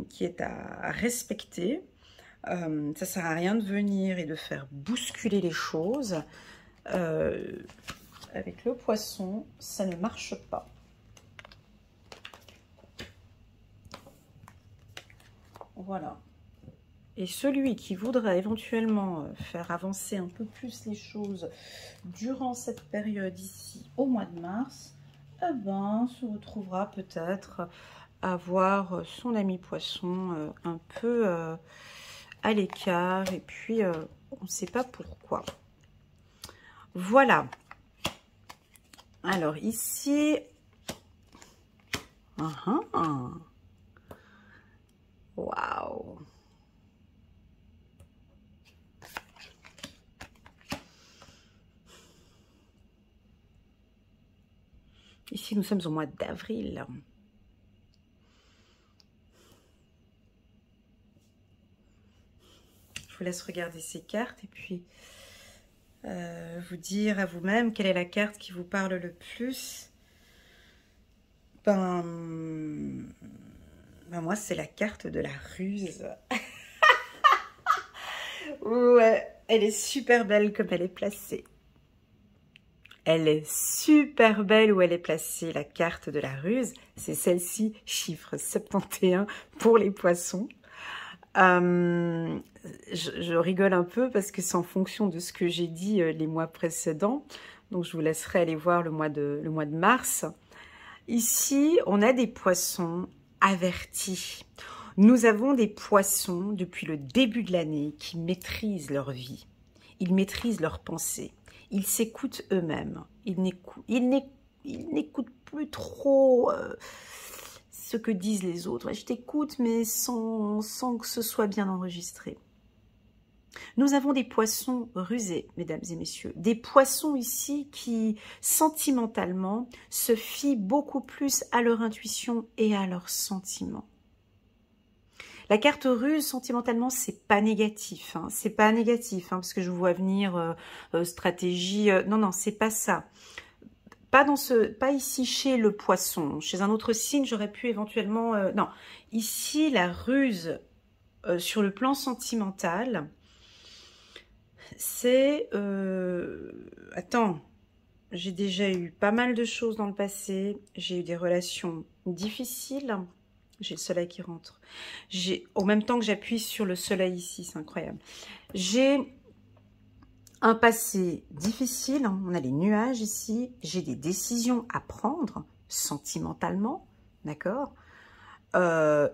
qui est à respecter. Ça ne sert à rien de venir et de faire bousculer les choses. Avec le poisson, ça ne marche pas. Voilà. Et celui qui voudrait éventuellement faire avancer un peu plus les choses durant cette période ici, au mois de mars, eh ben, se retrouvera peut-être à voir son ami poisson un peu à l'écart. Et puis, on ne sait pas pourquoi. Voilà. Alors, ici... Waouh! Ici, nous sommes au mois d'avril. Je vous laisse regarder ces cartes et puis vous dire à vous-même quelle est la carte qui vous parle le plus. Ben moi, c'est la carte de la ruse. Ouais, elle est super belle comme elle est placée. Elle est super belle où elle est placée, la carte de la ruse. C'est celle-ci, chiffre 71 pour les poissons. Je rigole un peu parce que c'est en fonction de ce que j'ai dit les mois précédents. Donc, je vous laisserai aller voir le mois de mars. Ici, on a des poissons avertis. Nous avons des poissons depuis le début de l'année qui maîtrisent leur vie. Ils maîtrisent leurs pensées. Ils s'écoutent eux-mêmes. Ils n'écoutent plus trop ce que disent les autres. Je t'écoute, mais sans que ce soit bien enregistré. Nous avons des poissons rusés, mesdames et messieurs. Des poissons ici qui, sentimentalement, se fient beaucoup plus à leur intuition et à leurs sentiments. La carte ruse, sentimentalement, c'est pas négatif. Hein. C'est pas négatif, hein, parce que je vous vois venir stratégie. Non, non, c'est pas ça. Pas ici chez le poisson. Chez un autre signe, j'aurais pu éventuellement... non, ici, la ruse sur le plan sentimental, c'est... attends, j'ai déjà eu pas mal de choses dans le passé. J'ai eu des relations difficiles. J'ai le soleil qui rentre. Au même temps que j'appuie sur le soleil ici, c'est incroyable. J'ai un passé difficile, hein, on a les nuages ici. J'ai des décisions à prendre sentimentalement, d'accord.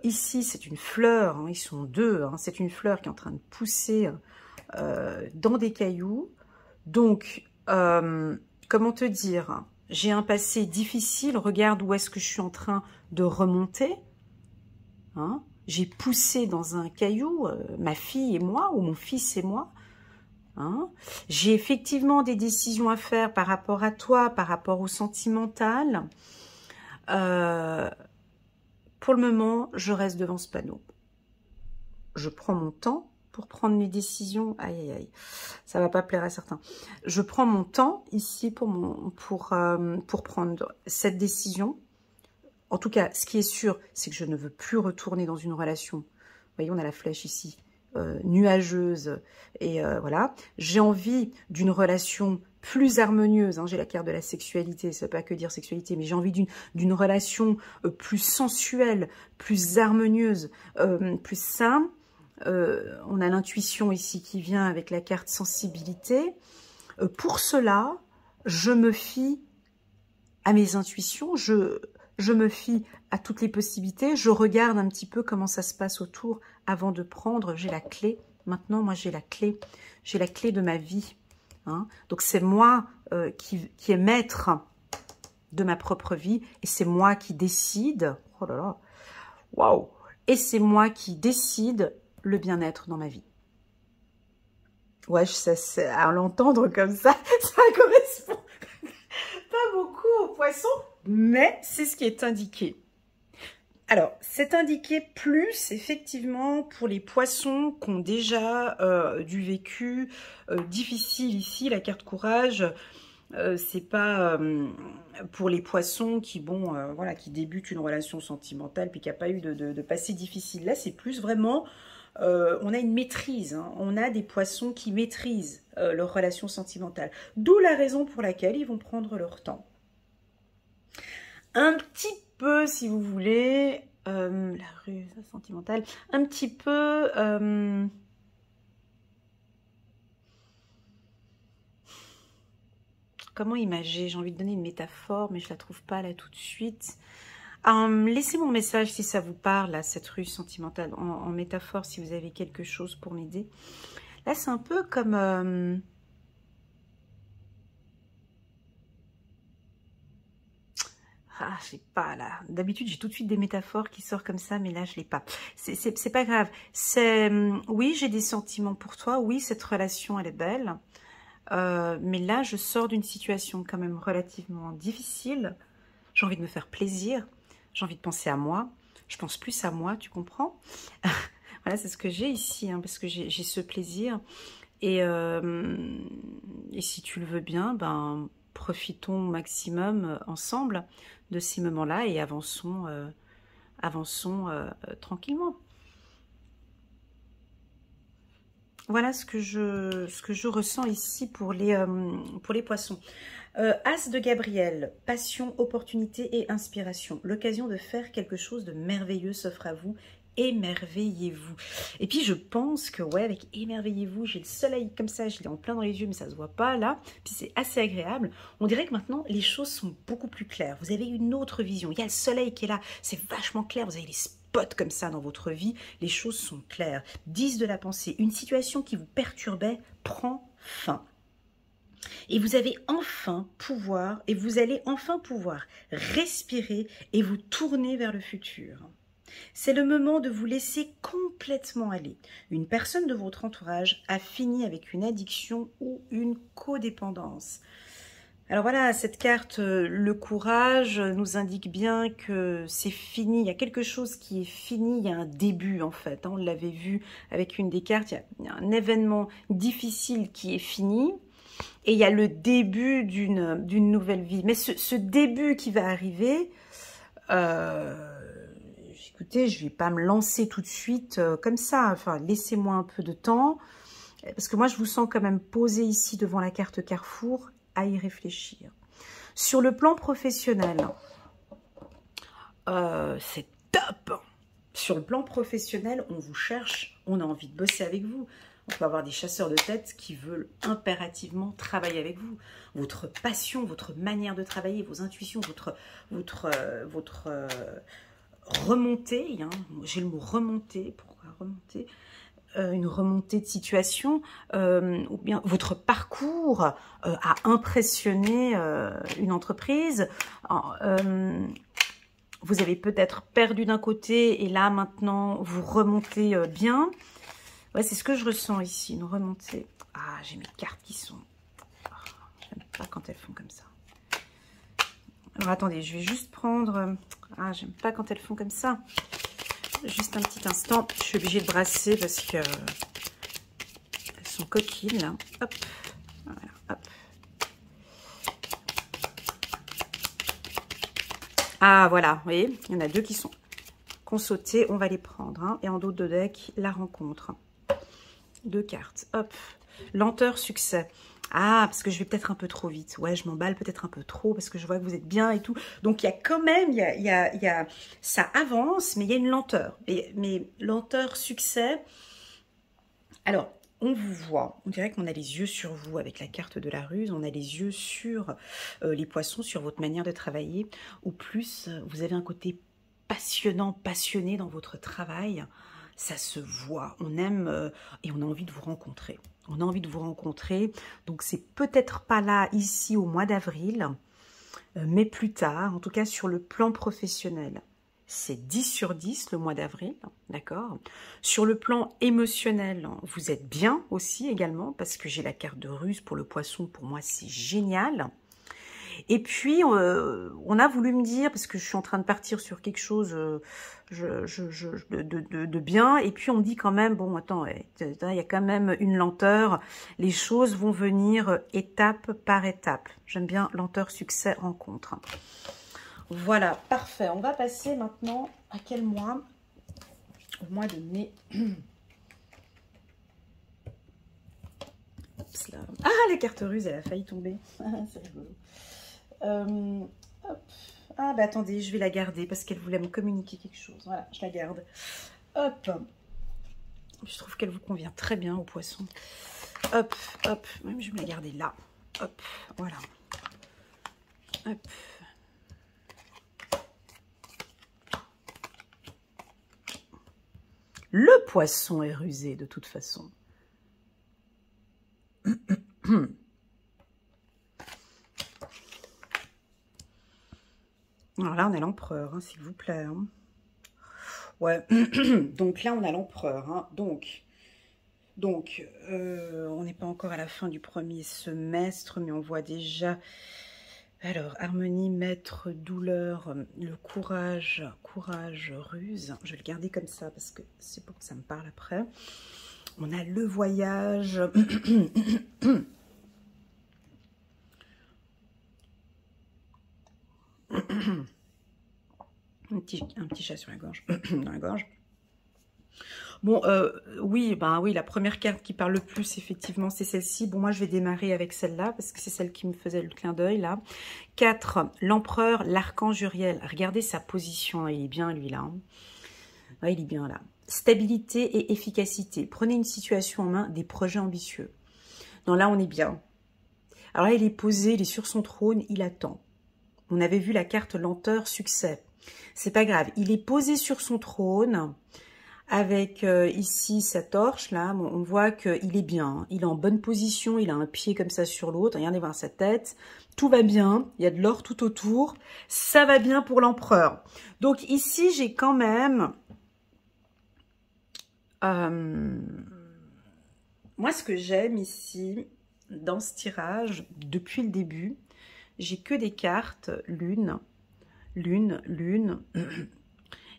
Ici, c'est une fleur, hein, ils sont deux. Hein, c'est une fleur qui est en train de pousser dans des cailloux. Donc, comment te dire, j'ai un passé difficile. Regarde où est-ce que je suis en train de remonter. Hein, j'ai poussé dans un caillou, ma fille et moi, ou mon fils et moi. Hein, j'ai effectivement des décisions à faire par rapport à toi, par rapport au sentimental. Pour le moment, je reste devant ce panneau. Je prends mon temps pour prendre mes décisions. Aïe, aïe, aïe, ça va pas plaire à certains. Je prends mon temps ici pour prendre cette décision. En tout cas, ce qui est sûr, c'est que je ne veux plus retourner dans une relation. Vous voyez, on a la flèche ici, nuageuse. Et voilà, j'ai envie d'une relation plus harmonieuse. Hein, j'ai la carte de la sexualité, ça ne veut pas que dire sexualité, mais j'ai envie d'une relation plus sensuelle, plus harmonieuse, plus saine. On a l'intuition ici qui vient avec la carte sensibilité. Pour cela, je me fie à mes intuitions, je me fie à toutes les possibilités, je regarde un petit peu comment ça se passe autour avant de prendre. J'ai la clé. Maintenant, moi, j'ai la clé de ma vie. Hein. Donc, c'est moi qui est maître de ma propre vie et c'est moi qui décide. Oh là là, waouh! Et c'est moi qui décide le bien-être dans ma vie. Ouais, à l'entendre comme ça correspond pas beaucoup aux poissons, mais c'est ce qui est indiqué. Alors, c'est indiqué plus, effectivement, pour les poissons qui ont déjà du vécu difficile ici. La carte courage, c'est pas pour les poissons qui, voilà, qui débutent une relation sentimentale puis qui n'a pas eu de passé difficile. Là, c'est plus vraiment... on a une maîtrise, hein. On a des poissons qui maîtrisent leur relation sentimentale. D'où la raison pour laquelle ils vont prendre leur temps. Un petit peu, si vous voulez, la ruse sentimentale, un petit peu... comment imager? J'ai envie de donner une métaphore, mais je ne la trouve pas là tout de suite. Laissez mon message si ça vous parle, là, cette ruse sentimentale, en métaphore, si vous avez quelque chose pour m'aider. Là, c'est un peu comme... ah, je sais pas, là. D'habitude, j'ai tout de suite des métaphores qui sortent comme ça, mais là, je l'ai pas. C'est pas grave. Oui, j'ai des sentiments pour toi. Oui, cette relation, elle est belle. Mais là, je sors d'une situation quand même relativement difficile. J'ai envie de me faire plaisir. J'ai envie de penser à moi. Je pense plus à moi, tu comprends? Voilà, c'est ce que j'ai ici, hein, parce que j'ai ce plaisir. Et si tu le veux bien, ben, profitons au maximum ensemble de ces moments-là et avançons tranquillement. Voilà ce que je ressens ici pour les poissons. As de Gabriel, passion, opportunité et inspiration. L'occasion de faire quelque chose de merveilleux s'offre à vous. Émerveillez-vous. Et puis je pense que ouais, avec émerveillez-vous, j'ai le soleil comme ça, je l'ai en plein dans les yeux, mais ça se voit pas là. Puis c'est assez agréable. On dirait que maintenant les choses sont beaucoup plus claires. Vous avez une autre vision. Il y a le soleil qui est là, c'est vachement clair. Vous avez les spots comme ça dans votre vie. Les choses sont claires. 10 de la pensée. Une situation qui vous perturbait prend fin. Et vous avez enfin pouvoir, et vous allez enfin pouvoir respirer et vous tourner vers le futur. C'est le moment de vous laisser complètement aller. Une personne de votre entourage a fini avec une addiction ou une codépendance. Alors voilà, cette carte, le courage, nous indique bien que c'est fini. Il y a quelque chose qui est fini, il y a un début en fait. On l'avait vu avec une des cartes, il y a un événement difficile qui est fini. Et il y a le début d'une nouvelle vie. Mais ce début qui va arriver, écoutez, je ne vais pas me lancer tout de suite comme ça. Enfin, laissez-moi un peu de temps. Parce que moi, je vous sens quand même posé ici devant la carte Carrefour à y réfléchir. Sur le plan professionnel, c'est top. Sur le plan professionnel, on vous cherche, on a envie de bosser avec vous. On peut avoir des chasseurs de tête qui veulent impérativement travailler avec vous. Votre passion, votre manière de travailler, vos intuitions, votre remontée, hein, j'ai le mot remontée, pourquoi remonter, une remontée de situation, ou bien votre parcours a impressionné une entreprise. Vous avez peut-être perdu d'un côté et là maintenant vous remontez bien. Ouais, c'est ce que je ressens ici, une remontée. Ah, j'ai mes cartes qui sont... Oh, j'aime pas quand elles font comme ça. Alors, attendez, je vais juste prendre... Ah, j'aime pas quand elles font comme ça. Juste un petit instant. Je suis obligée de brasser parce que... Elles sont coquines, là. Hop. Voilà, hop. Ah, voilà, vous voyez, il y en a deux qui sont sautés. On va les prendre. Hein. Et en dos de deck, la rencontre. Deux cartes, hop, lenteur, succès. Ah, parce que je vais peut-être un peu trop vite. Ouais, je m'emballe peut-être un peu trop parce que je vois que vous êtes bien et tout. Donc, il y a quand même, ça avance, mais il y a une lenteur. Mais lenteur, succès. Alors, on vous voit. On dirait qu'on a les yeux sur vous avec la carte de la ruse. On a les yeux sur les poissons, sur votre manière de travailler. Ou plus, vous avez un côté passionnant, passionné dans votre travail. Ça se voit, on aime et on a envie de vous rencontrer. On a envie de vous rencontrer, donc c'est peut-être pas là, ici, au mois d'avril, mais plus tard, en tout cas sur le plan professionnel. C'est 10 sur 10 le mois d'avril, d'accord? Sur le plan émotionnel, vous êtes bien aussi également, parce que j'ai la carte de ruse pour le poisson, pour moi c'est génial. Et puis, on a voulu me dire, parce que je suis en train de partir sur quelque chose de bien, et puis on me dit quand même, bon, attends, il y a quand même une lenteur, les choses vont venir étape par étape. J'aime bien lenteur, succès, rencontre. Voilà, parfait. On va passer maintenant à quel mois? Au mois de mai. Ah, la carte ruse, elle a failli tomber. C'est rigolo. Hop. Ah, bah attendez, je vais la garder parce qu'elle voulait me communiquer quelque chose. Voilà, je la garde. Hop. Je trouve qu'elle vous convient très bien au poisson. Hop, hop. Même je vais me la garder là. Hop, voilà. Hop. Le poisson est rusé de toute façon. Alors là, on a l'empereur, hein, s'il vous plaît. Hein. Ouais, donc là, on a l'empereur. Hein. Donc on n'est pas encore à la fin du premier semestre, mais on voit déjà... Alors, harmonie, maître, douleur, le courage, ruse. Je vais le garder comme ça parce que c'est pour que ça me parle après. On a le voyage... un petit chat sur la gorge. Dans la gorge. Bon, oui, ben oui, la première carte qui parle le plus, effectivement, c'est celle-ci. Bon, moi, je vais démarrer avec celle-là, parce que c'est celle qui me faisait le clin d'œil, là. 4, l'empereur, l'archange Uriel. Regardez sa position, il est bien, lui, là. Hein. Ouais, il est bien, là. Stabilité et efficacité. Prenez une situation en main, des projets ambitieux. Non, là, on est bien. Alors là, il est posé, il est sur son trône, il attend. On avait vu la carte lenteur, succès. C'est pas grave, il est posé sur son trône. avec ici sa torche, là, bon, on voit qu'il est bien, hein. Il est en bonne position, il a un pied comme ça sur l'autre, regardez voir sa tête, tout va bien, il y a de l'or tout autour, ça va bien pour l'empereur. Donc ici, j'ai quand même... moi, ce que j'aime ici, dans ce tirage, depuis le début, j'ai que des cartes lune, lune, lune...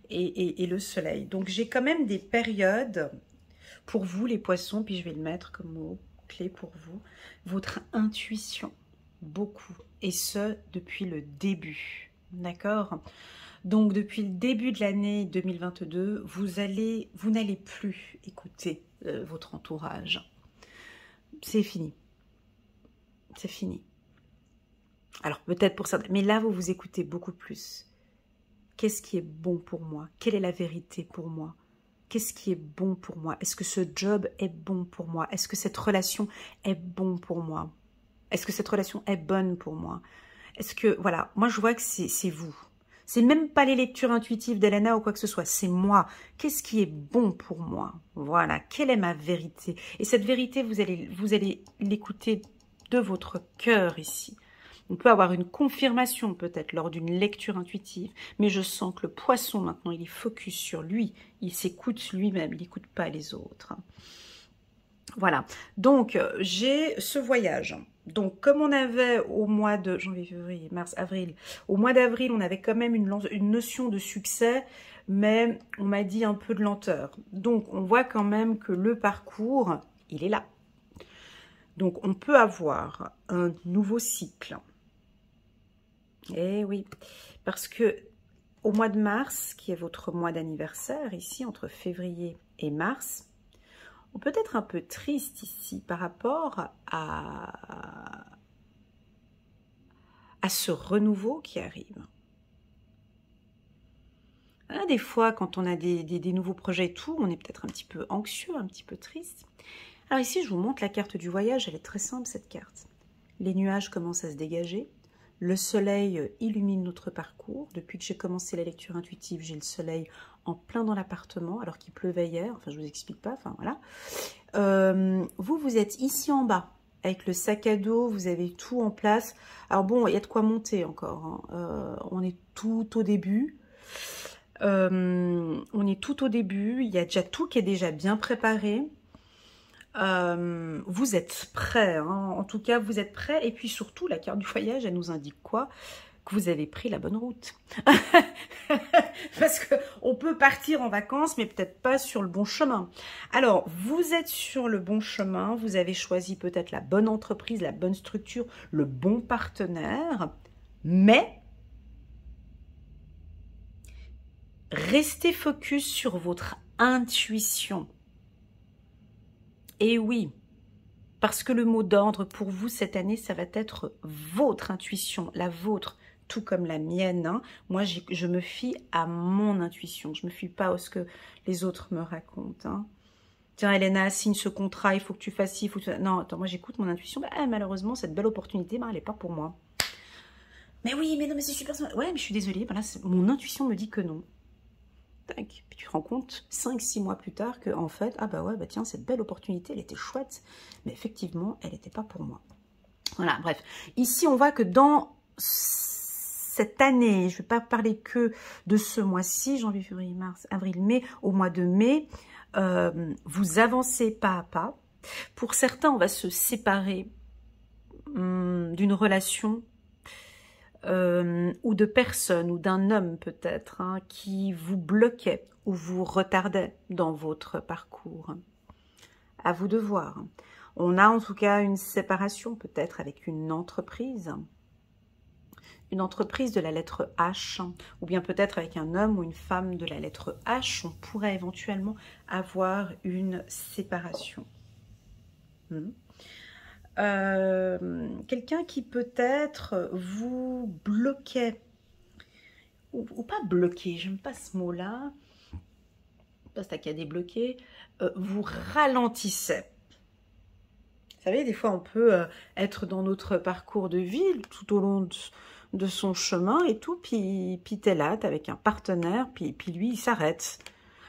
Et le soleil. Donc, j'ai quand même des périodes pour vous, les poissons, puis je vais le mettre comme mot clé pour vous. Votre intuition, beaucoup. Et ce, depuis le début. D'accord? Donc, depuis le début de l'année 2022, vous n'allez plus écouter votre entourage. C'est fini. C'est fini. Alors, peut-être pour ça, mais là, vous vous écoutez beaucoup plus. Qu'est-ce qui est bon pour moi? Quelle est la vérité pour moi? Qu'est-ce qui est bon pour moi? Est-ce que ce job est bon pour moi? Est-ce que cette relation est bon pour moi? Est-ce que cette relation est bonne pour moi? Est-ce que, voilà, moi je vois que c'est vous. C'est même pas les lectures intuitives d'Elena ou quoi que ce soit, c'est moi. Qu'est-ce qui est bon pour moi? Voilà, quelle est ma vérité? Et cette vérité, vous allez l'écouter de votre cœur ici. On peut avoir une confirmation peut-être lors d'une lecture intuitive, mais je sens que le poisson maintenant, il est focus sur lui, il s'écoute lui-même, il n'écoute pas les autres. Voilà, donc j'ai ce voyage. Donc comme on avait au mois de janvier, février, mars, avril, au mois d'avril, on avait quand même une notion de succès, mais on m'a dit un peu de lenteur. Donc on voit quand même que le parcours, il est là. Donc on peut avoir un nouveau cycle. Eh oui, parce que au mois de mars, qui est votre mois d'anniversaire, ici, entre février et mars, on peut être un peu triste ici par rapport à ce renouveau qui arrive. Hein, des fois, quand on a des nouveaux projets et tout, on est peut-être un petit peu anxieux, un petit peu triste. Alors ici, je vous montre la carte du voyage, elle est très simple cette carte. Les nuages commencent à se dégager. Le soleil illumine notre parcours. Depuis que j'ai commencé la lecture intuitive, j'ai le soleil en plein dans l'appartement, alors qu'il pleuvait hier. Enfin, je vous explique pas. Enfin, voilà. Vous êtes ici en bas, avec le sac à dos. Vous avez tout en place. Alors bon, il y a de quoi monter encore. Hein. On est tout au début. Il y a déjà tout qui est déjà bien préparé. Vous êtes prêts, hein. En tout cas vous êtes prêts, et puis surtout la carte du voyage, elle nous indique quoi? Que vous avez pris la bonne route. Parce que on peut partir en vacances, mais peut-être pas sur le bon chemin. Alors, vous êtes sur le bon chemin, vous avez choisi peut-être la bonne entreprise, la bonne structure, le bon partenaire, mais restez focus sur votre intuition. Et oui, parce que le mot d'ordre pour vous cette année, ça va être votre intuition, la vôtre, tout comme la mienne. Hein. Moi, je me fie à mon intuition, je ne me fie pas à ce que les autres me racontent. Hein. Tiens, Elena, signe ce contrat, il faut que tu fasses ci, il faut que tu... Non, attends, moi j'écoute mon intuition. Bah, malheureusement, cette belle opportunité, bah, elle n'est pas pour moi. Mais oui, mais non, mais c'est super... Ouais, mais je suis désolée, voilà, mon intuition me dit que non. Tac. Puis tu te rends compte 5-6 mois plus tard que en fait, ah bah ouais, bah tiens, cette belle opportunité, elle était chouette, mais effectivement, elle n'était pas pour moi. Voilà, bref. Ici, on voit que dans cette année, je ne vais pas parler que de ce mois-ci, janvier, février, mars, avril, mai, au mois de mai, vous avancez pas à pas. Pour certains, on va se séparer d'une relation ou de personnes, ou d'un homme peut-être, hein, qui vous bloquait ou vous retardait dans votre parcours. À vous de voir. On a en tout cas une séparation peut-être avec une entreprise de la lettre H, ou bien peut-être avec un homme ou une femme de la lettre H, on pourrait éventuellement avoir une séparation. Quelqu'un qui peut-être vous bloquait, ou pas bloqué, j'aime pas ce mot-là, parce qu'il y a des bloqués, vous ralentissait. Vous savez, des fois on peut être dans notre parcours de vie, tout au long de son chemin et tout, puis t'es là, t'es avec un partenaire, puis lui il s'arrête.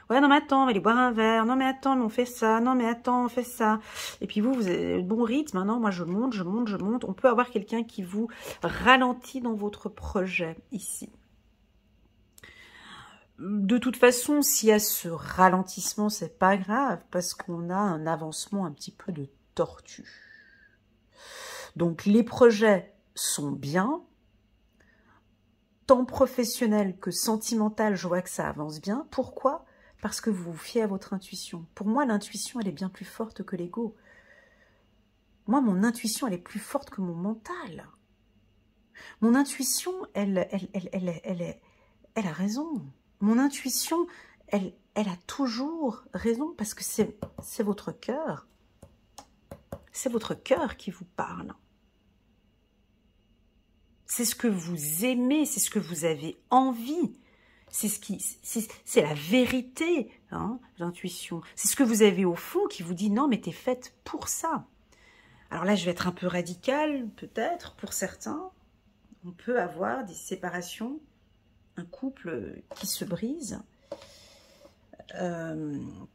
Ouais, non, mais attends, on va aller boire un verre. Non, mais attends, mais on fait ça. Non, mais attends, on fait ça. Et puis vous avez le bon rythme. Maintenant, moi, je monte, je monte, je monte. On peut avoir quelqu'un qui vous ralentit dans votre projet ici. De toute façon, s'il y a ce ralentissement, c'est pas grave parce qu'on a un avancement un petit peu de tortue. Donc, les projets sont bien. Tant professionnel que sentimental, je vois que ça avance bien. Pourquoi? Parce que vous vous fiez à votre intuition. Pour moi, l'intuition, elle est bien plus forte que l'ego. Moi, mon intuition, elle est plus forte que mon mental. Mon intuition, elle a raison. Mon intuition, elle a toujours raison parce que c'est votre cœur. C'est votre cœur qui vous parle. C'est ce que vous aimez, c'est ce que vous avez envie. C'est la vérité, hein, l'intuition. C'est ce que vous avez au fond qui vous dit non, mais t'es faite pour ça. Alors là, je vais être un peu radicale, peut-être, pour certains. On peut avoir des séparations, un couple qui se brise,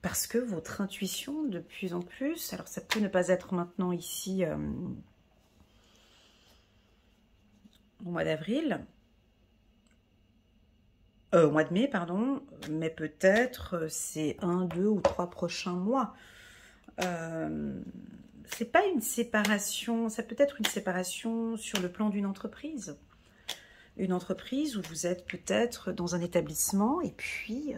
parce que votre intuition, de plus en plus, alors ça peut ne pas être maintenant ici, au mois d'avril, au mois de mai, pardon, mais peut-être c'est 1, 2 ou 3 prochains mois. C'est pas une séparation, ça peut être une séparation sur le plan d'une entreprise. Une entreprise où vous êtes peut-être dans un établissement et puis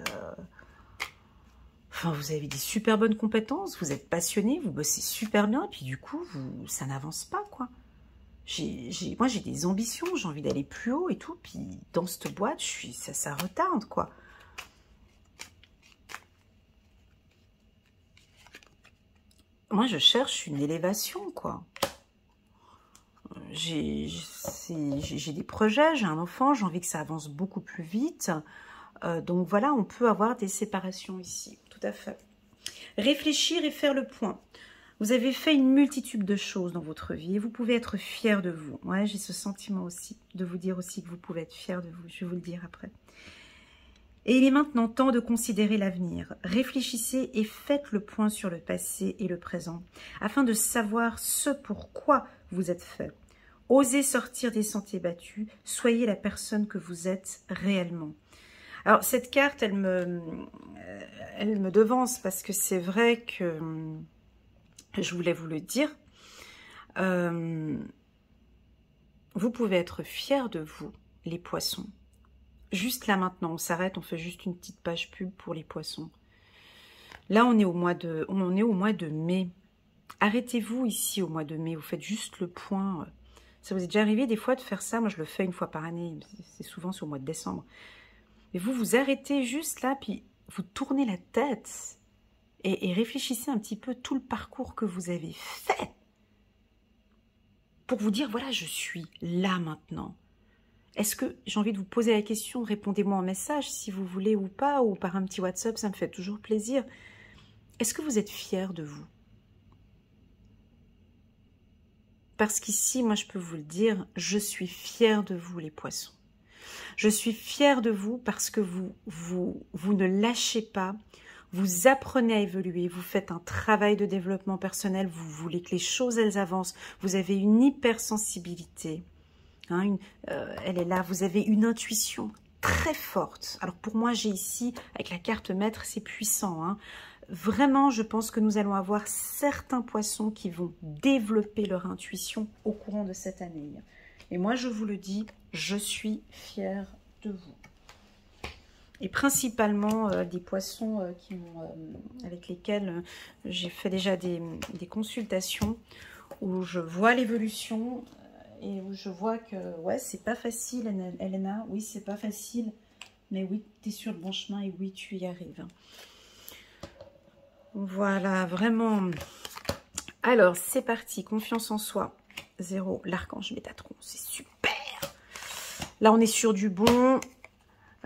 enfin, vous avez des super bonnes compétences, vous êtes passionné, vous bossez super bien et puis du coup, ça n'avance pas, quoi. Moi, j'ai des ambitions, j'ai envie d'aller plus haut et tout, puis dans cette boîte, ça retarde, quoi. Moi, je cherche une élévation, quoi. J'ai des projets, j'ai un enfant, j'ai envie que ça avance beaucoup plus vite. Donc voilà, on peut avoir des séparations ici, tout à fait. Réfléchir et faire le point. Vous avez fait une multitude de choses dans votre vie et vous pouvez être fier de vous. Ouais, j'ai ce sentiment aussi, de vous dire aussi que vous pouvez être fier de vous. Je vais vous le dire après. Et il est maintenant temps de considérer l'avenir. Réfléchissez et faites le point sur le passé et le présent, afin de savoir ce pourquoi vous êtes fait. Osez sortir des sentiers battus, soyez la personne que vous êtes réellement. Alors, cette carte, elle me devance parce que c'est vrai que, je voulais vous le dire, vous pouvez être fiers de vous, les poissons. Juste là maintenant, on s'arrête, on fait juste une petite page pub pour les poissons. Là, on est au mois de mai. Arrêtez-vous ici au mois de mai, vous faites juste le point. Ça vous est déjà arrivé des fois de faire ça? Moi, je le fais une fois par année, c'est souvent sur le mois de décembre. Mais vous vous arrêtez juste là, puis vous tournez la tête et réfléchissez un petit peu tout le parcours que vous avez fait pour vous dire, voilà, je suis là maintenant. Est-ce que, j'ai envie de vous poser la question, répondez-moi en message si vous voulez ou pas, ou par un petit WhatsApp, ça me fait toujours plaisir. Est-ce que vous êtes fiers de vous? Parce qu'ici, moi je peux vous le dire, je suis fière de vous les poissons. Je suis fière de vous parce que vous ne lâchez pas, vous apprenez à évoluer, vous faites un travail de développement personnel, vous voulez que les choses elles avancent, vous avez une hypersensibilité, hein, elle est là, vous avez une intuition très forte. Alors pour moi j'ai ici, avec la carte maître, c'est puissant, hein. Vraiment, je pense que nous allons avoir certains poissons qui vont développer leur intuition au courant de cette année. Et moi, je vous le dis, je suis fière de vous. Et principalement des poissons avec lesquels j'ai fait déjà des consultations où je vois l'évolution et où je vois que, ouais, c'est pas facile, Elena. Oui, c'est pas facile, mais oui, tu es sur le bon chemin et oui, tu y arrives. Voilà, vraiment. Alors, c'est parti. Confiance en soi. 0. L'archange Métatron. C'est super. Là, on est sur du bon.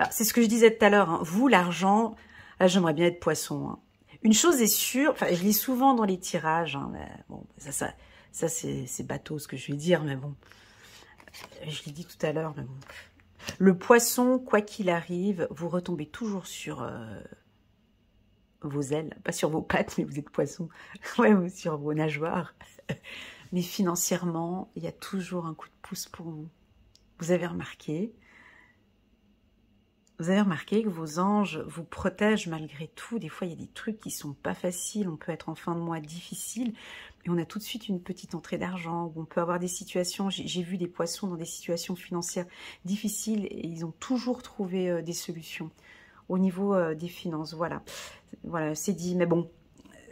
C'est ce que je disais tout à l'heure. Hein. Vous, l'argent, là, j'aimerais bien être poisson. Hein. Une chose est sûre, enfin, je lis souvent dans les tirages. Hein, mais bon, ça c'est bateau ce que je vais dire, mais bon. Je l'ai dit tout à l'heure, mais bon. Le poisson, quoi qu'il arrive, vous retombez toujours sur vos ailes, pas sur vos pattes, mais vous êtes poisson, ouais, ou sur vos nageoires. Mais financièrement, il y a toujours un coup de pouce pour vous. Vous avez remarqué que vos anges vous protègent malgré tout. Des fois, il y a des trucs qui sont pas faciles. On peut être en fin de mois difficile et on a tout de suite une petite entrée d'argent. On peut avoir des situations, j'ai vu des poissons dans des situations financières difficiles et ils ont toujours trouvé des solutions au niveau des finances. Voilà, voilà, c'est dit. Mais bon,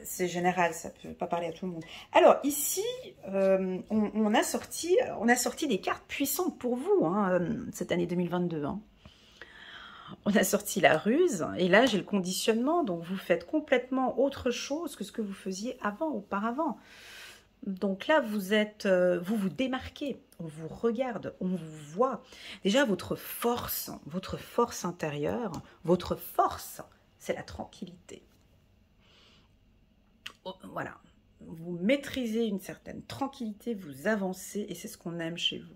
c'est général, ça peut pas parler à tout le monde. Alors ici, on a sorti des cartes puissantes pour vous hein, cette année 2022. Hein. On a sorti la ruse, et là j'ai le conditionnement, donc vous faites complètement autre chose que ce que vous faisiez auparavant. Donc là vous vous démarquez, on vous regarde, on vous voit. Déjà votre force intérieure, votre force, c'est la tranquillité. Voilà, vous maîtrisez une certaine tranquillité, vous avancez, et c'est ce qu'on aime chez vous.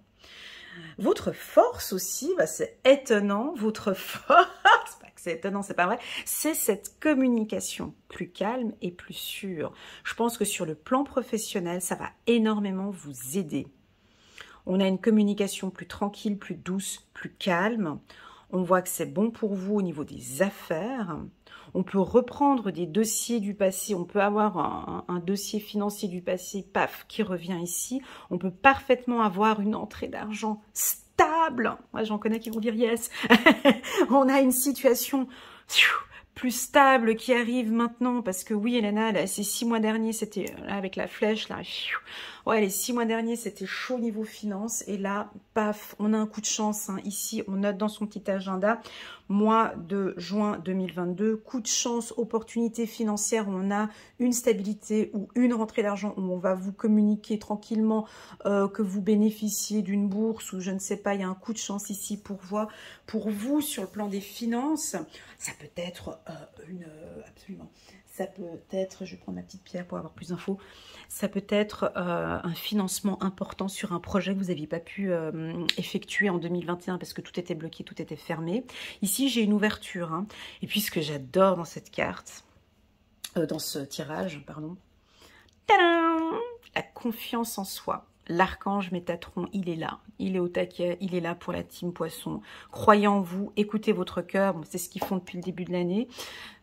Votre force aussi, bah c'est étonnant, votre force, pas que c'est étonnant, c'est pas vrai, c'est cette communication plus calme et plus sûre. Je pense que sur le plan professionnel, ça va énormément vous aider. On a une communication plus tranquille, plus douce, plus calme. On voit que c'est bon pour vous au niveau des affaires. On peut reprendre des dossiers du passé. On peut avoir un dossier financier du passé, paf, qui revient ici. On peut parfaitement avoir une entrée d'argent stable. Moi, j'en connais qui vont dire yes. On a une situation plus stable qui arrive maintenant, parce que oui, Elena, là, ces 6 mois derniers, c'était là avec la flèche, là, ouais, les 6 mois derniers, c'était chaud niveau finance, et là, paf, on a un coup de chance, hein. Ici, on note dans son petit agenda, mois de juin 2022, coup de chance, opportunité financière, on a une stabilité ou une rentrée d'argent où on va vous communiquer tranquillement que vous bénéficiez d'une bourse, ou je ne sais pas, il y a un coup de chance ici pour vous sur le plan des finances. Ça peut être absolument, ça peut être, je vais prendre ma petite pierre pour avoir plus d'infos, ça peut être un financement important sur un projet que vous n'aviez pas pu effectuer en 2021 parce que tout était bloqué, tout était fermé. Ici, j'ai une ouverture, hein. Et puis ce que j'adore dans cette carte, dans ce tirage, pardon, tadam, la confiance en soi. L'archange Métatron, il est là, il est au taquet, il est là pour la team Poisson. Croyez en vous, écoutez votre cœur, bon, c'est ce qu'ils font depuis le début de l'année,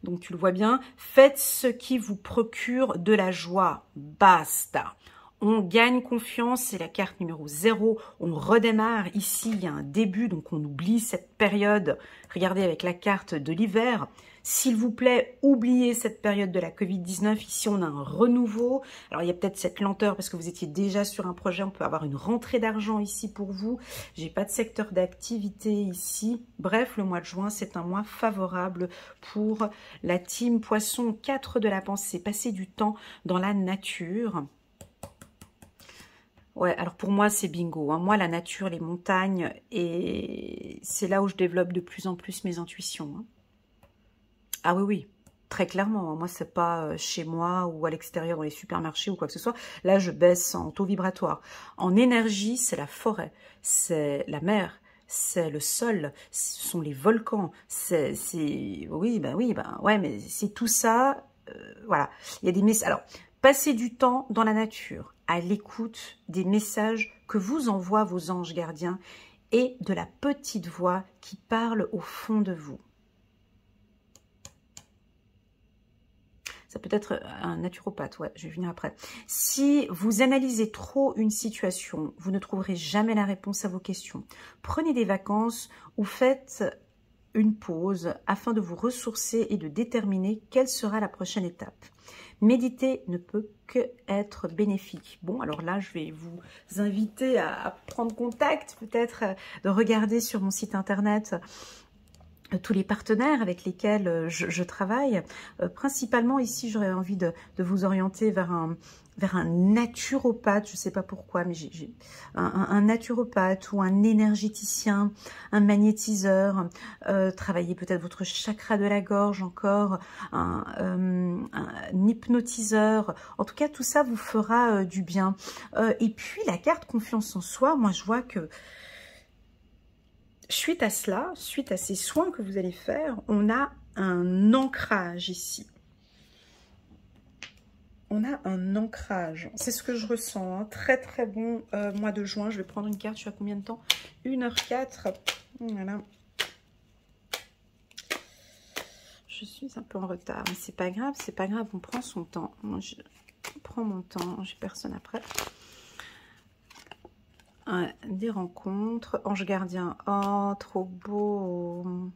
donc tu le vois bien. Faites ce qui vous procure de la joie, basta. On gagne confiance, c'est la carte numéro 0, on redémarre. Ici, il y a un début, donc on oublie cette période. Regardez avec la carte de l'hiver. S'il vous plaît, oubliez cette période de la Covid-19. Ici, on a un renouveau. Alors, il y a peut-être cette lenteur parce que vous étiez déjà sur un projet. On peut avoir une rentrée d'argent ici pour vous. J'ai pas de secteur d'activité ici. Bref, le mois de juin, c'est un mois favorable pour la team Poisson. 4 de la pensée. Passer du temps dans la nature. Ouais, alors pour moi, c'est bingo. Hein. Moi, la nature, les montagnes, et c'est là où je développe de plus en plus mes intuitions. Hein. Ah oui, oui, très clairement. Moi, c'est pas chez moi ou à l'extérieur dans les supermarchés ou quoi que ce soit. Là, je baisse en taux vibratoire. En énergie, c'est la forêt, c'est la mer, c'est le sol, ce sont les volcans. Oui, ouais, mais c'est tout ça. Voilà, il y a des messages. Alors, passez du temps dans la nature, à l'écoute des messages que vous envoient vos anges gardiens et de la petite voix qui parle au fond de vous. Ça peut être un naturopathe, ouais, je vais venir après. Si vous analysez trop une situation, vous ne trouverez jamais la réponse à vos questions. Prenez des vacances ou faites une pause afin de vous ressourcer et de déterminer quelle sera la prochaine étape. Méditer ne peut que être bénéfique. Bon, alors là, je vais vous inviter à prendre contact, peut-être de regarder sur mon site internet tous les partenaires avec lesquels je travaille. Principalement ici, j'aurais envie de vous orienter vers un naturopathe, je ne sais pas pourquoi, mais j'ai un naturopathe ou un énergéticien, un magnétiseur, travailler peut-être votre chakra de la gorge encore, un hypnotiseur. En tout cas, tout ça vous fera du bien. Et puis, la carte confiance en soi, moi, je vois que suite à ces soins que vous allez faire, on a un ancrage ici. on a un ancrage. C'est ce que je ressens. Hein. Très très bon mois de juin. Je vais prendre une carte. Je suis à combien de temps? 1h04. Voilà. Je suis un peu en retard. Mais c'est pas grave. C'est pas grave. On prend son temps. Moi, je prends mon temps. J'ai personne après. Des rencontres. Ange gardien. Oh, trop beau.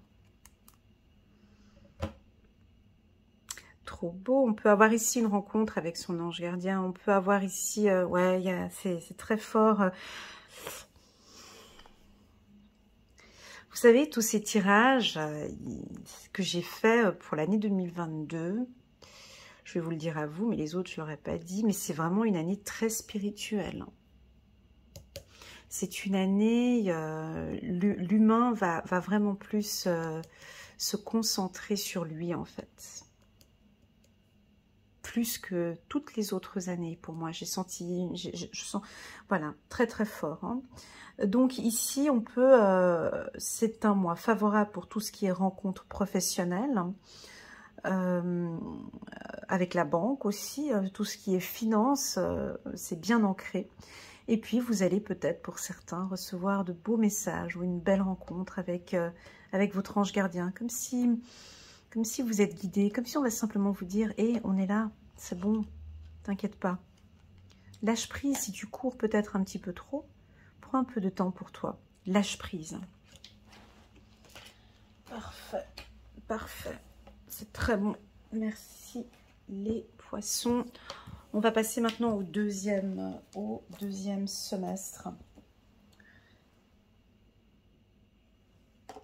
Trop beau. On peut avoir ici une rencontre avec son ange gardien. On peut avoir ici... ouais, c'est très fort. Vous savez, tous ces tirages que j'ai fait pour l'année 2022, je vais vous le dire à vous, mais les autres, je ne l'aurais pas dit, mais c'est vraiment une année très spirituelle. C'est une année, l'humain va vraiment plus se concentrer sur lui, en fait. Plus que toutes les autres années, pour moi. J'ai senti, je sens, voilà, très très fort. Hein. Donc ici, on peut, c'est un mois favorable pour tout ce qui est rencontres professionnelles, avec la banque aussi, tout ce qui est finance, c'est bien ancré. Et puis, vous allez peut-être, pour certains, recevoir de beaux messages ou une belle rencontre avec, avec votre ange gardien, comme si vous êtes guidé, comme si on va simplement vous dire « Hé, on est là, c'est bon, t'inquiète pas. Lâche prise si tu cours peut-être un petit peu trop. Prends un peu de temps pour toi. Lâche prise. » Parfait, parfait. C'est très bon. Merci les poissons. On va passer maintenant au deuxième semestre.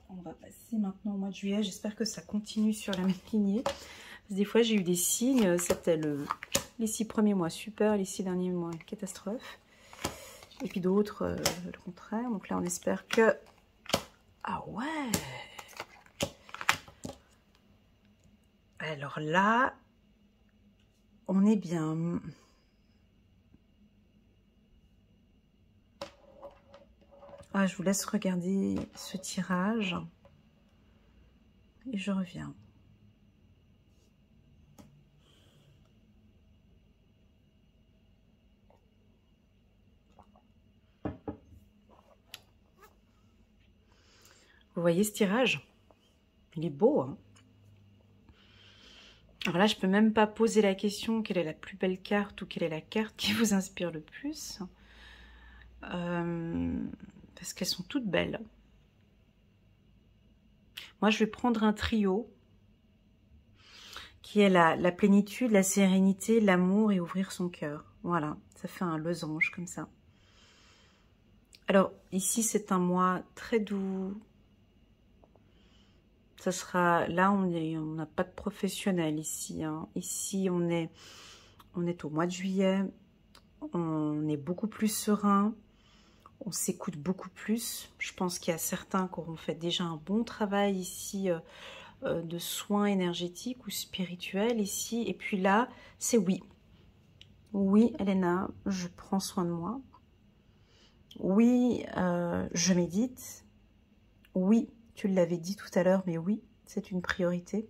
On va passer maintenant au mois de juillet. J'espère que ça continue sur la même lignée. Parce que des fois, j'ai eu des signes. C'était les 6 premiers mois super, les 6 derniers mois catastrophe. Et puis d'autres, le contraire. Donc là, on espère que... Ah ouais! Alors là, on est bien. Ah, je vous laisse regarder ce tirage. Et je reviens. Vous voyez ce tirage? Il est beau, hein? Alors là, je peux même pas poser la question quelle est la plus belle carte ou quelle est la carte qui vous inspire le plus. Parce qu'elles sont toutes belles. Moi, je vais prendre un trio qui est la plénitude, la sérénité, l'amour et ouvrir son cœur. Voilà, ça fait un losange comme ça. Alors, ici, c'est un mois très doux. Ça sera... Là, on n'a pas de professionnel ici. Hein. Ici, on est au mois de juillet. On est beaucoup plus serein. On s'écoute beaucoup plus. Je pense qu'il y a certains qui auront fait déjà un bon travail ici de soins énergétiques ou spirituels ici. Et puis là, c'est oui. Oui, Elena, je prends soin de moi. Oui, je médite. Oui, tu l'avais dit tout à l'heure, mais oui, c'est une priorité.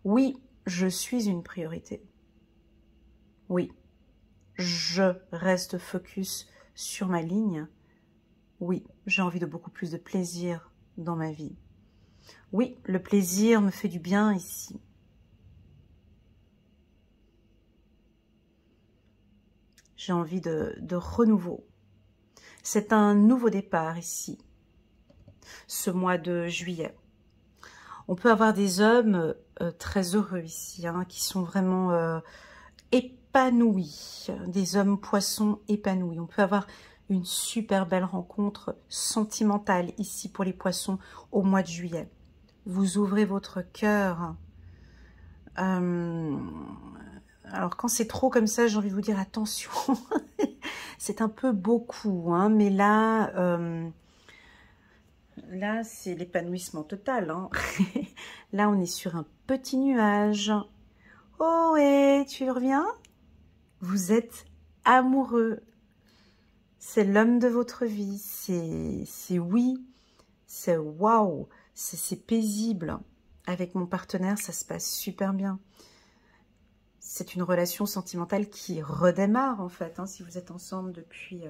Oui, je suis une priorité. Oui, je reste focus sur ma ligne. Oui, j'ai envie de beaucoup plus de plaisir dans ma vie. Oui, le plaisir me fait du bien ici. J'ai envie de renouveau. C'est un nouveau départ ici, ce mois de juillet. On peut avoir des hommes très heureux ici, hein, qui sont vraiment épanouis, des hommes poissons épanouis. On peut avoir une super belle rencontre sentimentale ici pour les poissons au mois de juillet. Vous ouvrez votre cœur. Alors quand c'est trop comme ça, j'ai envie de vous dire attention. C'est un peu beaucoup, hein, mais là, là c'est l'épanouissement total. Hein. Là, on est sur un petit nuage. Oh, et tu reviens? Vous êtes amoureux. C'est l'homme de votre vie. C'est oui. C'est waouh. C'est paisible. Avec mon partenaire, ça se passe super bien. c'est une relation sentimentale qui redémarre, en fait. Hein, si vous êtes ensemble depuis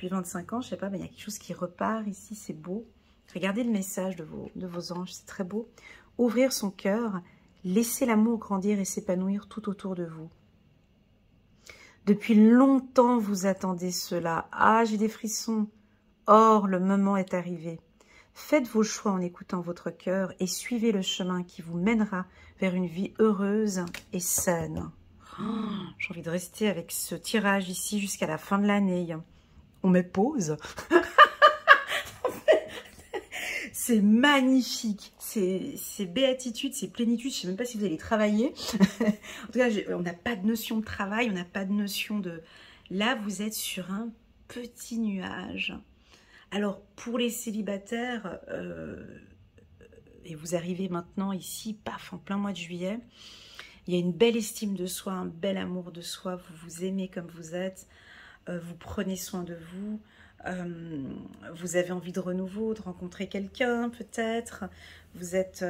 25 ans, je sais pas, mais il y a quelque chose qui repart ici, c'est beau. Regardez le message de vos anges, c'est très beau. Ouvrir son cœur, laisser l'amour grandir et s'épanouir tout autour de vous. Depuis longtemps, vous attendez cela. Ah, j'ai des frissons. Or, le moment est arrivé. Faites vos choix en écoutant votre cœur et suivez le chemin qui vous mènera vers une vie heureuse et saine. Oh, j'ai envie de rester avec ce tirage ici jusqu'à la fin de l'année. On met pause. C'est magnifique, c'est béatitude, c'est plénitude, je ne sais même pas si vous allez travailler. En tout cas, on n'a pas de notion de travail, on n'a pas de notion de... Là, vous êtes sur un petit nuage. Alors, pour les célibataires, et vous arrivez maintenant ici, paf, en plein mois de juillet, il y a une belle estime de soi, un bel amour de soi, vous vous aimez comme vous êtes, vous prenez soin de vous. Vous avez envie de renouveau, de rencontrer quelqu'un peut-être, vous êtes,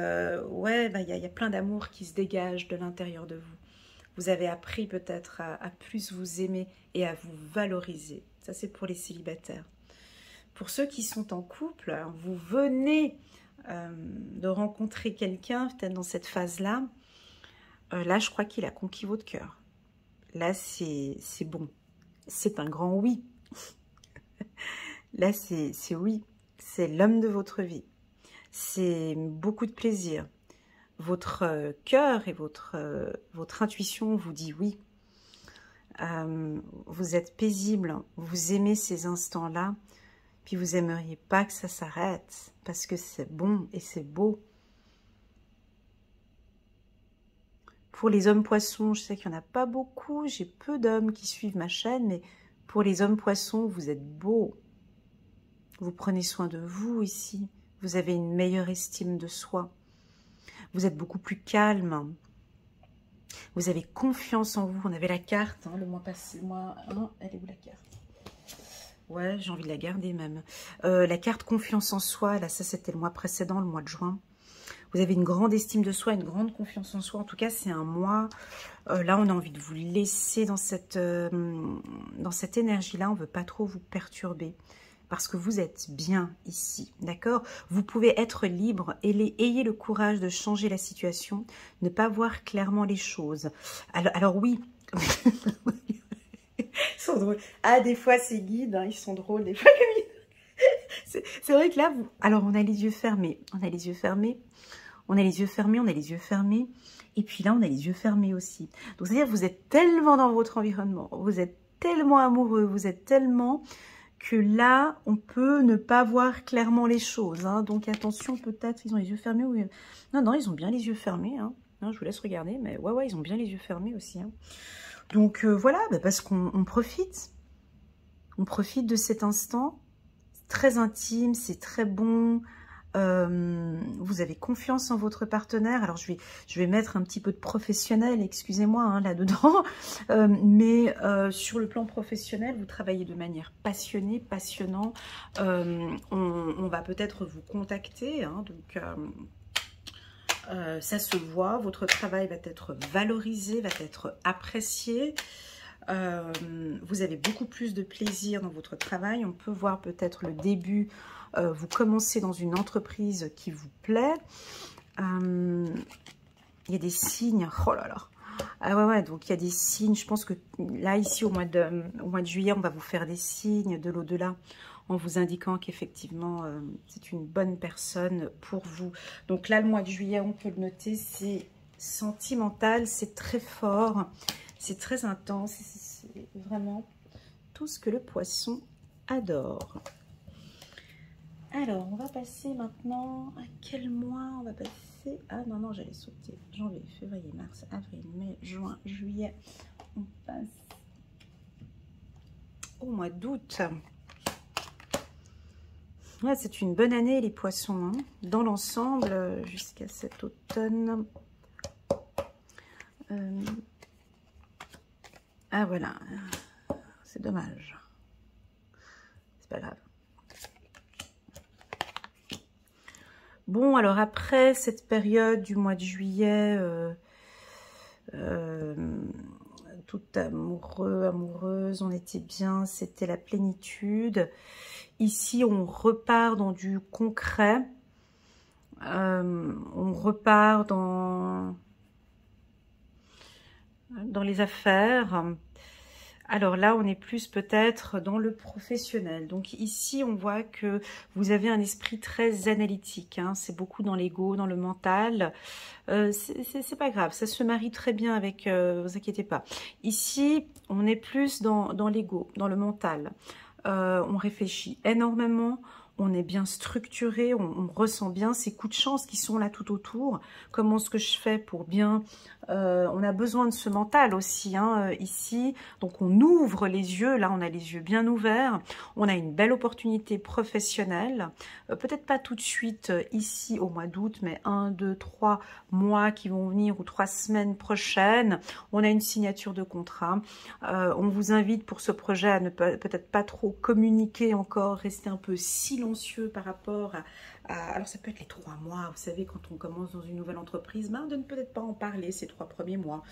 ouais, bah, y a plein d'amour qui se dégage de l'intérieur de vous. Vous avez appris peut-être à plus vous aimer et à vous valoriser. Ça, c'est pour les célibataires. Pour ceux qui sont en couple, vous venez de rencontrer quelqu'un, peut-être dans cette phase-là. Là, je crois qu'il a conquis votre cœur. Là, c'est bon. C'est un grand oui. Là, c'est oui, c'est l'homme de votre vie. C'est beaucoup de plaisir. Votre cœur et votre intuition vous dit oui. Vous êtes paisible, vous aimez ces instants-là, puis vous aimeriez pas que ça s'arrête, parce que c'est bon et c'est beau. Pour les hommes poissons, je sais qu'il n'y en a pas beaucoup, j'ai peu d'hommes qui suivent ma chaîne, mais pour les hommes poissons, vous êtes beaux. Vous prenez soin de vous ici. Vous avez une meilleure estime de soi. Vous êtes beaucoup plus calme. Vous avez confiance en vous. On avait la carte, hein, le mois passé. Elle est où la carte? Ouais, j'ai envie de la garder même. La carte confiance en soi, là, ça c'était le mois précédent, le mois de juin. Vous avez une grande estime de soi, une grande confiance en soi. En tout cas, c'est un mois. Là, on a envie de vous laisser dans cette énergie-là. On ne veut pas trop vous perturber. Parce que vous êtes bien ici, d'accord? Vous pouvez être libre et ayez le courage de changer la situation, ne pas voir clairement les choses. Alors oui, ils sont drôles. Ah, des fois, ces guides, hein, ils sont drôles. Des fois, c'est vrai que là, alors on a les yeux fermés, on a les yeux fermés, on a les yeux fermés, on a les yeux fermés. Et puis là, on a les yeux fermés aussi. Donc, c'est-à-dire que vous êtes tellement dans votre environnement, vous êtes tellement amoureux, vous êtes tellement... que là, on peut ne pas voir clairement les choses. Hein. Donc, attention, peut-être, ils ont les yeux fermés. Ou... Non, ils ont bien les yeux fermés. Hein. Non, je vous laisse regarder, mais ouais, ils ont bien les yeux fermés aussi. Hein. Donc, voilà, parce qu'on profite. On profite de cet instant. C'est très intime, c'est très bon. Vous avez confiance en votre partenaire. Alors, je vais mettre un petit peu de professionnel, excusez-moi, hein, là-dedans. Mais sur le plan professionnel, vous travaillez de manière passionnée, passionnant. On va peut-être vous contacter. Hein, donc, ça se voit. Votre travail va être valorisé, va être apprécié. Vous avez beaucoup plus de plaisir dans votre travail. On peut voir peut-être le début... vous commencez dans une entreprise qui vous plaît. Il y a des signes. Oh là là. Ah ouais, donc il y a des signes. Je pense que là, ici, au mois de juillet, on va vous faire des signes de l'au-delà en vous indiquant qu'effectivement, c'est une bonne personne pour vous. Donc là, le mois de juillet, on peut le noter, c'est sentimental, c'est très fort, c'est très intense. C'est vraiment tout ce que le poisson adore. Alors, on va passer maintenant à quel mois on va passer? Ah non, j'allais sauter. Janvier, février, mars, avril, mai, juin, juillet. On passe au mois d'août. Ouais, c'est une bonne année, les poissons. Hein. Dans l'ensemble, jusqu'à cet automne. Ah, voilà. C'est dommage. C'est pas grave. Bon, alors après cette période du mois de juillet, tout amoureux, amoureuse, on était bien, c'était la plénitude. Ici, on repart dans du concret, on repart dans les affaires. Alors là, on est plus peut-être dans le professionnel. Donc ici, on voit que vous avez un esprit très analytique. Hein. C'est beaucoup dans l'ego, dans le mental. C'est pas grave, ça se marie très bien avec... vous inquiétez pas. Ici, on est plus dans l'ego, dans le mental. On réfléchit énormément. On est bien structuré, on ressent bien ces coups de chance qui sont là tout autour. Comment est-ce que je fais pour bien... on a besoin de ce mental aussi, hein, ici. Donc, on ouvre les yeux. Là, on a les yeux bien ouverts. On a une belle opportunité professionnelle. Peut-être pas tout de suite ici au mois d'août, mais 1, 2, 3 mois qui vont venir ou 3 semaines prochaines. On a une signature de contrat. On vous invite pour ce projet à ne peut-être pas trop communiquer encore, rester un peu silencieux par rapport à... Alors, ça peut être les 3 mois, vous savez, quand on commence dans une nouvelle entreprise, de ne peut-être pas en parler ces 3 premiers mois.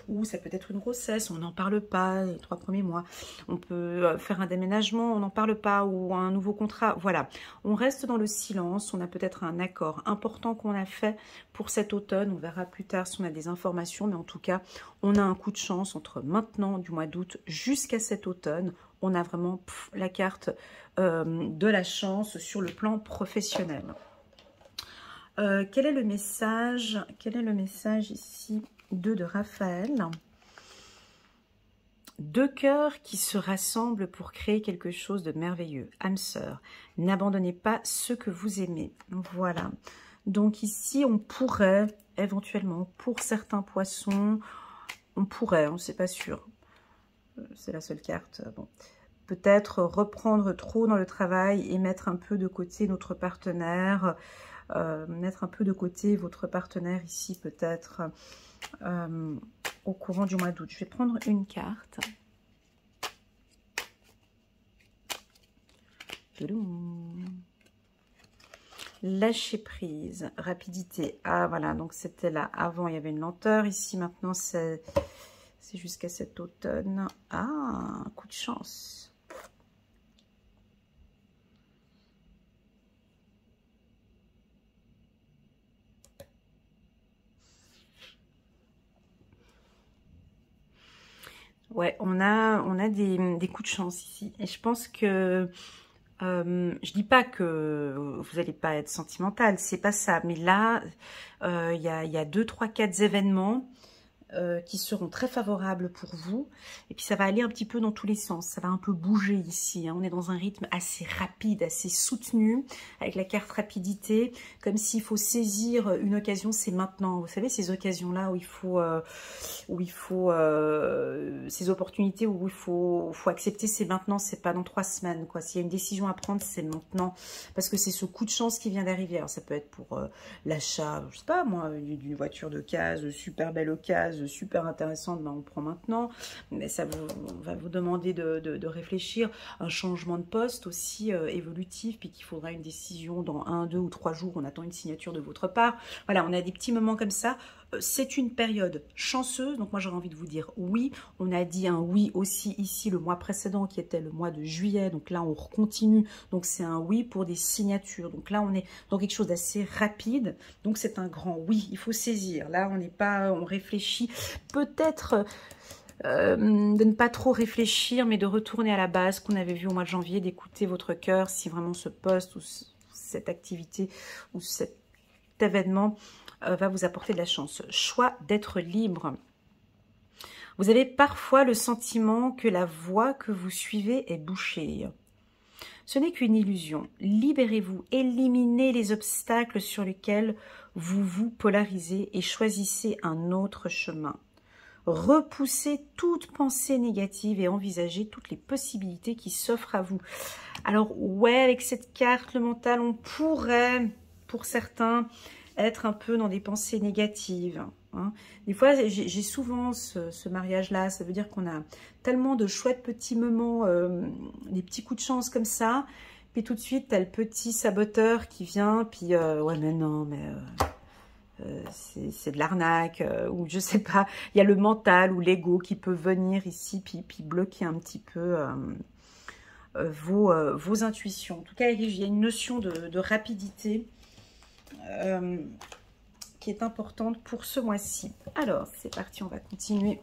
Ou ça peut être une grossesse, on n'en parle pas les 3 premiers mois. On peut faire un déménagement, on n'en parle pas, ou un nouveau contrat. Voilà, on reste dans le silence, on a peut-être un accord important qu'on a fait pour cet automne. On verra plus tard si on a des informations, mais en tout cas, on a un coup de chance entre maintenant, du mois d'août, jusqu'à cet automne. On a vraiment la carte de la chance sur le plan professionnel. Quel est le message? Quel est le message ici? 2 de Raphaël. 2 cœurs qui se rassemblent pour créer quelque chose de merveilleux. Âme sœur, n'abandonnez pas ceux que vous aimez. Voilà. Donc ici, on pourrait, éventuellement, pour certains poissons, on pourrait, on ne sait pas sûr. C'est la seule carte. Bon. Peut-être reprendre trop dans le travail et mettre un peu de côté notre partenaire, mettre un peu de côté votre partenaire ici peut-être au courant du mois d'août. Je vais prendre une carte. Lâcher prise, rapidité. Ah voilà, donc c'était là. Avant, il y avait une lenteur. Ici, maintenant, c'est jusqu'à cet automne. Ah, un coup de chance. Ouais, on a des coups de chance ici. Et je pense que... je dis pas que vous n'allez pas être sentimental, c'est pas ça. Mais là, il y a 2, 3, 4 événements qui seront très favorables pour vous. Et puis ça va aller un petit peu dans tous les sens. Ça va un peu bouger ici. Hein. On est dans un rythme assez rapide, assez soutenu, avec la carte rapidité. Comme s'il faut saisir une occasion, c'est maintenant. Vous savez, ces occasions-là où il faut ces opportunités où il faut accepter, c'est maintenant, c'est pas dans 3 semaines. Quoi. S'il y a une décision à prendre, c'est maintenant. Parce que c'est ce coup de chance qui vient d'arriver. Alors ça peut être pour l'achat, je sais pas moi, d'une voiture d'occasion, super belle occasion, super intéressante, on prend maintenant, mais ça va vous demander de réfléchir, un changement de poste aussi évolutif, puis qu'il faudra une décision dans 1, 2 ou 3 jours, on attend une signature de votre part. Voilà, on a des petits moments comme ça. C'est une période chanceuse, donc moi j'aurais envie de vous dire oui. On a dit un oui aussi ici le mois précédent qui était le mois de juillet, donc là on continue, donc c'est un oui pour des signatures. Donc là on est dans quelque chose d'assez rapide, donc c'est un grand oui, il faut saisir. Là on n'est pas, on réfléchit peut-être... de ne pas trop réfléchir, mais de retourner à la base qu'on avait vu au mois de janvier, d'écouter votre cœur, si vraiment ce poste ou cette activité ou cet événement va vous apporter de la chance. Choix d'être libre. Vous avez parfois le sentiment que la voie que vous suivez est bouchée. Ce n'est qu'une illusion. Libérez-vous, éliminez les obstacles sur lesquels vous vous polarisez et choisissez un autre chemin. Repoussez toute pensée négative et envisagez toutes les possibilités qui s'offrent à vous. Alors ouais, avec cette carte, le mental, on pourrait, pour certains, être un peu dans des pensées négatives. Hein. Des fois, j'ai souvent ce mariage-là. Ça veut dire qu'on a tellement de chouettes petits moments, des petits coups de chance comme ça. Puis tout de suite, t'as le petit saboteur qui vient. Puis, ouais, mais non, mais c'est de l'arnaque, ou je sais pas, il y a le mental ou l'ego qui peut venir ici, puis bloquer un petit peu vos intuitions. En tout cas, il y a une notion de rapidité qui est importante pour ce mois-ci. Alors, c'est parti, on va continuer.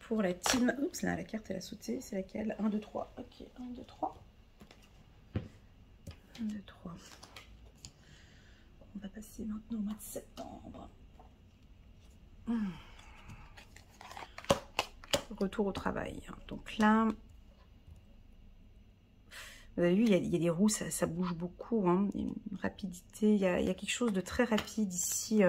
Pour la team, oups, là, la carte, elle a sauté, c'est laquelle? 1, 2, 3, ok, 1, 2, 3. 1, 2, 3. On va passer maintenant au mois de septembre. Retour au travail. Donc là, vous avez vu, il y a des roues, ça bouge beaucoup. Hein. Il y a une rapidité, il y a quelque chose de très rapide ici.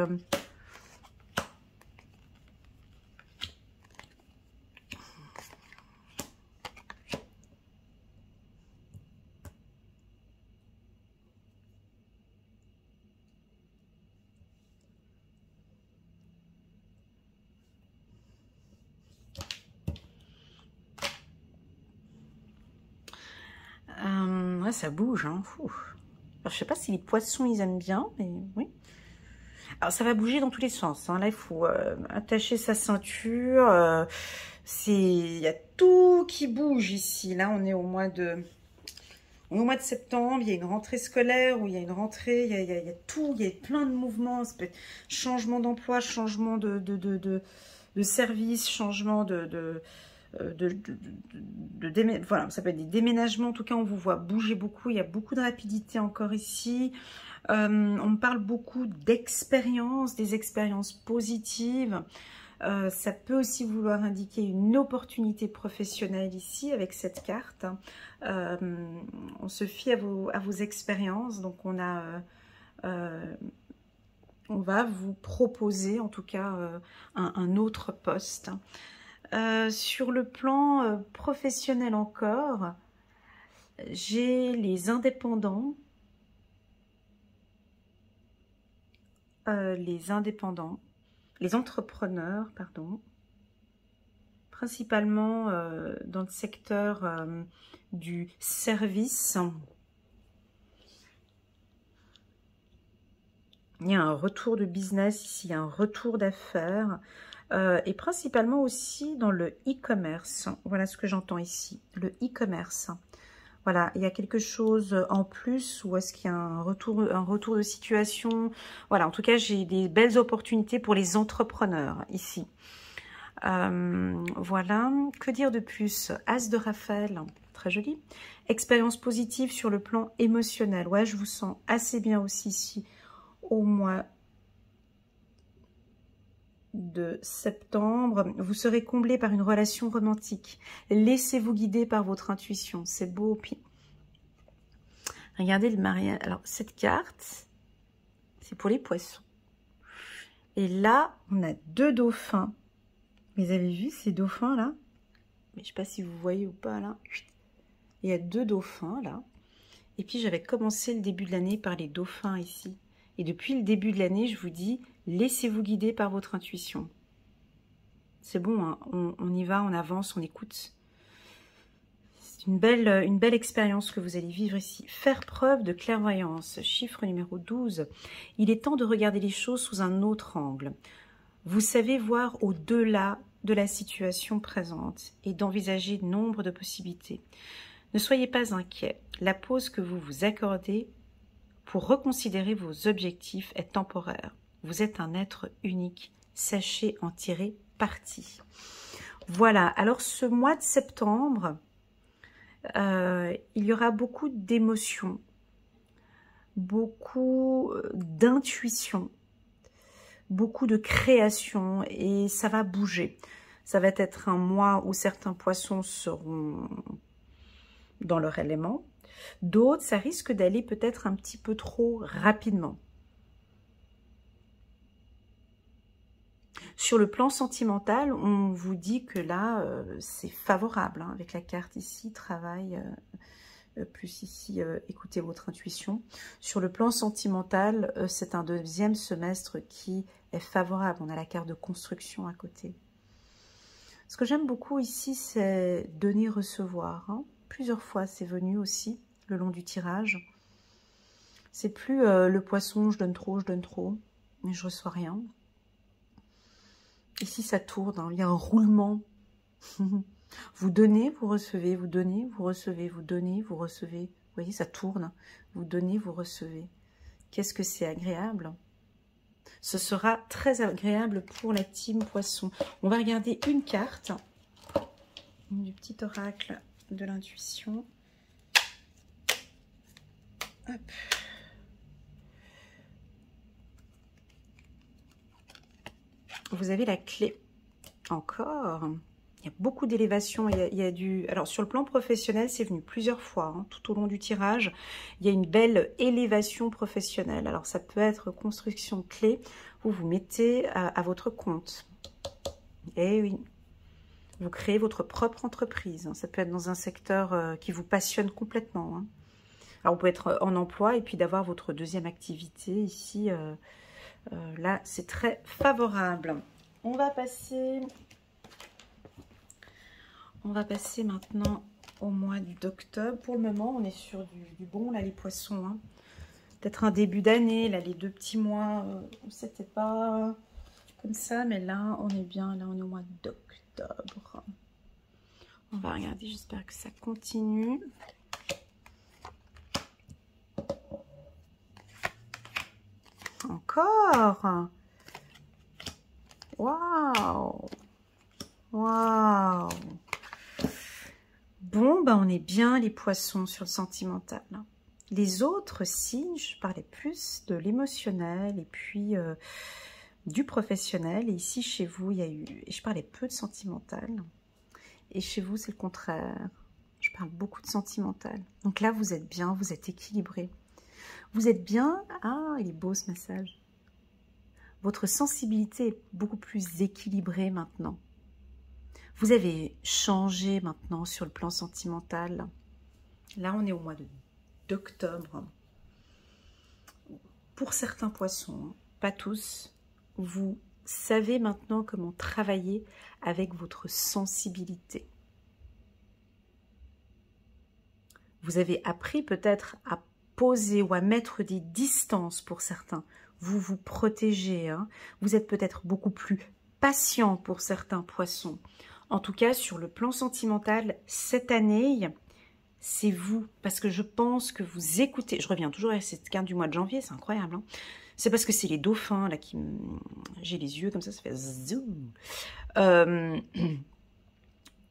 Ouais, ça bouge. Hein. Alors, je sais pas si les poissons, ils aiment bien, mais oui. Alors, ça va bouger dans tous les sens. Hein. Là, il faut attacher sa ceinture. Il y a tout qui bouge ici. Là, on est au mois de septembre. Il y a une rentrée scolaire où il y a une rentrée. Il y a tout. Il y a plein de mouvements. Ça peut être changement d'emploi, changement de service, changement voilà, ça peut être des déménagements. En tout cas, on vous voit bouger beaucoup. Il y a beaucoup de rapidité encore ici. On me parle beaucoup d'expériences, des expériences positives. Ça peut aussi vouloir indiquer une opportunité professionnelle ici avec cette carte. On se fie à vos expériences. Donc, on va vous proposer en tout cas un autre poste. Sur le plan professionnel encore, j'ai les indépendants, les entrepreneurs, pardon, principalement dans le secteur du service. Il y a un retour de business ici, il y a un retour d'affaires. Et principalement aussi dans le e-commerce. Voilà ce que j'entends ici, le e-commerce. Voilà, il y a quelque chose en plus ou est-ce qu'il y a un retour de situation? Voilà, en tout cas, j'ai des belles opportunités pour les entrepreneurs ici. Voilà, que dire de plus? As de Raphaël, très joli. Expérience positive sur le plan émotionnel. Ouais, je vous sens assez bien aussi ici au mois de septembre. Vous serez comblé par une relation romantique. Laissez-vous guider par votre intuition. C'est beau. Puis, regardez le mariage. Alors, cette carte, c'est pour les poissons. Et là, on a 2 dauphins. Vous avez vu ces dauphins-là? Mais je ne sais pas si vous voyez ou pas, là. Il y a 2 dauphins, là. Et puis, j'avais commencé le début de l'année par les dauphins ici. Et depuis le début de l'année, je vous dis, laissez-vous guider par votre intuition. C'est bon, hein, on y va, on avance, on écoute. C'est une belle expérience que vous allez vivre ici. Faire preuve de clairvoyance, chiffre numéro 12. Il est temps de regarder les choses sous un autre angle. Vous savez voir au-delà de la situation présente et d'envisager nombre de possibilités. Ne soyez pas inquiet. La pause que vous vous accordez pour reconsidérer vos objectifs est temporaire. Vous êtes un être unique. Sachez en tirer parti. Voilà. Alors, ce mois de septembre, il y aura beaucoup d'émotions, beaucoup d'intuition, beaucoup de création et ça va bouger. Ça va être un mois où certains poissons seront dans leur élément. D'autres, ça risque d'aller peut-être un petit peu trop rapidement. Sur le plan sentimental, on vous dit que là, c'est favorable. Hein, avec la carte ici, travail, plus ici, écoutez votre intuition. Sur le plan sentimental, c'est un deuxième semestre qui est favorable. On a la carte de construction à côté. Ce que j'aime beaucoup ici, c'est donner-recevoir. Hein. Plusieurs fois, c'est venu aussi le long du tirage. C'est plus le poisson, je donne trop, mais je reçois rien. Ici, ça tourne, hein, il y a un roulement. Vous donnez, vous recevez, vous donnez, vous recevez, vous donnez, vous recevez. Vous voyez, ça tourne. Vous donnez, vous recevez. Qu'est-ce que c'est agréable? Ce sera très agréable pour la team poisson. On va regarder une carte du petit oracle de l'intuition. Hop. Vous avez la clé. Encore. Il y a beaucoup d'élévation. Il y a du... Alors, sur le plan professionnel, c'est venu plusieurs fois, hein, tout au long du tirage. Il y a une belle élévation professionnelle. Alors, ça peut être construction de clé. Vous vous mettez à votre compte. Eh oui. Vous créez votre propre entreprise. Ça peut être dans un secteur qui vous passionne complètement. Hein. Alors, vous pouvez être en emploi et puis d'avoir votre deuxième activité ici. Là, c'est très favorable. On va passer maintenant au mois d'octobre. Pour le moment, on est sur du bon, là, les poissons. Hein. Peut-être un début d'année, là, les 2 petits mois, c'était pas comme ça, mais là, on est bien, là, on est au mois d'octobre. On va regarder, j'espère que ça continue. Encore. Waouh. Waouh. Bon, ben on est bien les poissons sur le sentimental. Les autres signes, je parlais plus de l'émotionnel et puis du professionnel. Et ici, chez vous, il y a eu... Et je parlais peu de sentimental. Et chez vous, c'est le contraire. Je parle beaucoup de sentimental. Donc là, vous êtes bien, vous êtes équilibré. Vous êtes bien. Ah, il est beau ce massage. Votre sensibilité est beaucoup plus équilibrée maintenant. Vous avez changé maintenant sur le plan sentimental. Là, on est au mois d'octobre. Pour certains poissons, pas tous, vous savez maintenant comment travailler avec votre sensibilité. Vous avez appris peut-être à poser ou à mettre des distances pour certains. Vous vous protégez. Hein. Vous êtes peut-être beaucoup plus patient pour certains poissons. En tout cas, sur le plan sentimental, cette année, c'est vous. Parce que je pense que vous écoutez... Je reviens toujours à cette carte du mois de janvier, c'est incroyable. Hein. C'est parce que c'est les dauphins, là, qui... J'ai les yeux comme ça fait zoom.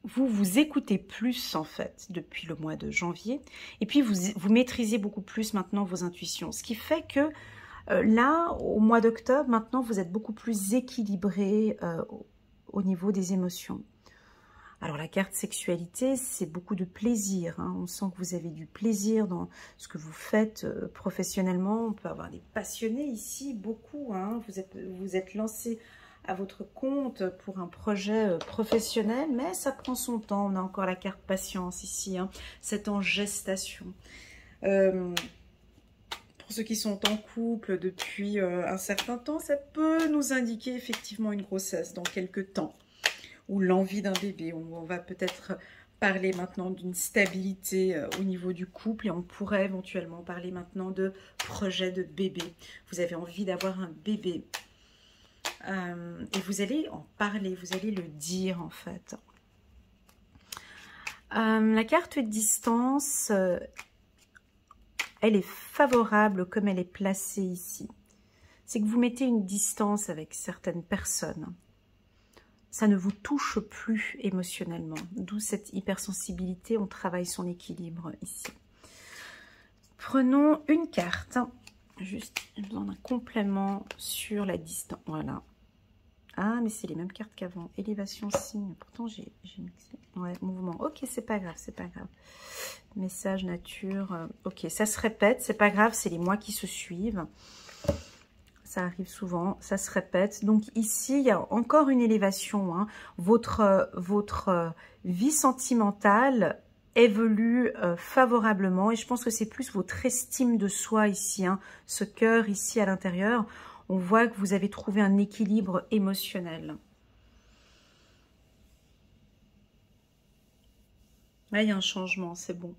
Vous écoutez plus, en fait, depuis le mois de janvier. Et puis, vous maîtrisez beaucoup plus maintenant vos intuitions. Ce qui fait que là, au mois d'octobre, maintenant, vous êtes beaucoup plus équilibré au niveau des émotions. Alors, la carte sexualité, c'est beaucoup de plaisir. Hein. On sent que vous avez du plaisir dans ce que vous faites professionnellement. On peut avoir des passionnés ici, beaucoup. Hein. Vous êtes lancé à votre compte pour un projet professionnel, mais ça prend son temps. On a encore la carte patience ici. Hein. C'est en gestation. Pour ceux qui sont en couple depuis un certain temps, ça peut nous indiquer effectivement une grossesse dans quelques temps. Ou l'envie d'un bébé. On va peut-être parler maintenant d'une stabilité au niveau du couple et on pourrait éventuellement parler maintenant de projet de bébé. Vous avez envie d'avoir un bébé et vous allez en parler, vous allez le dire en fait. La carte distance, elle est favorable comme elle est placée ici. C'est que vous mettez une distance avec certaines personnes. Ça ne vous touche plus émotionnellement. D'où cette hypersensibilité, on travaille son équilibre ici. Prenons une carte. Juste, j'ai besoin d'un complément sur la distance. Voilà. Ah, mais c'est les mêmes cartes qu'avant. Élévation, signe. Pourtant, j'ai mixé. Ouais, mouvement. Ok, c'est pas grave, c'est pas grave. Message, nature. Ok, ça se répète. C'est pas grave, c'est les mois qui se suivent. Ça arrive souvent, ça se répète. Donc ici, il y a encore une élévation. Hein. Votre vie sentimentale évolue favorablement. Et je pense que c'est plus votre estime de soi ici. Hein. Ce cœur ici à l'intérieur. On voit que vous avez trouvé un équilibre émotionnel. Là, il y a un changement, c'est bon.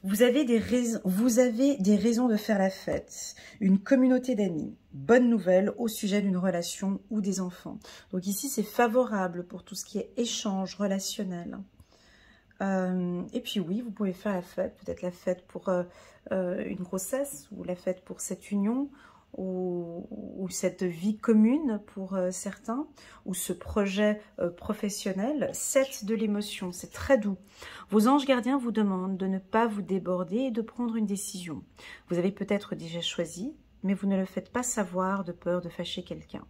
Vous avez des raisons de faire la fête, une communauté d'amis. Bonne nouvelle au sujet d'une relation ou des enfants. Donc ici, c'est favorable pour tout ce qui est échange relationnel. Et puis oui, vous pouvez faire la fête, peut-être la fête pour une grossesse, ou la fête pour cette union, ou cette vie commune pour certains, ou ce projet professionnel. 7 de l'émotion, c'est très doux. Vos anges gardiens vous demandent de ne pas vous déborder et de prendre une décision. Vous avez peut-être déjà choisi, mais vous ne le faites pas savoir de peur de fâcher quelqu'un.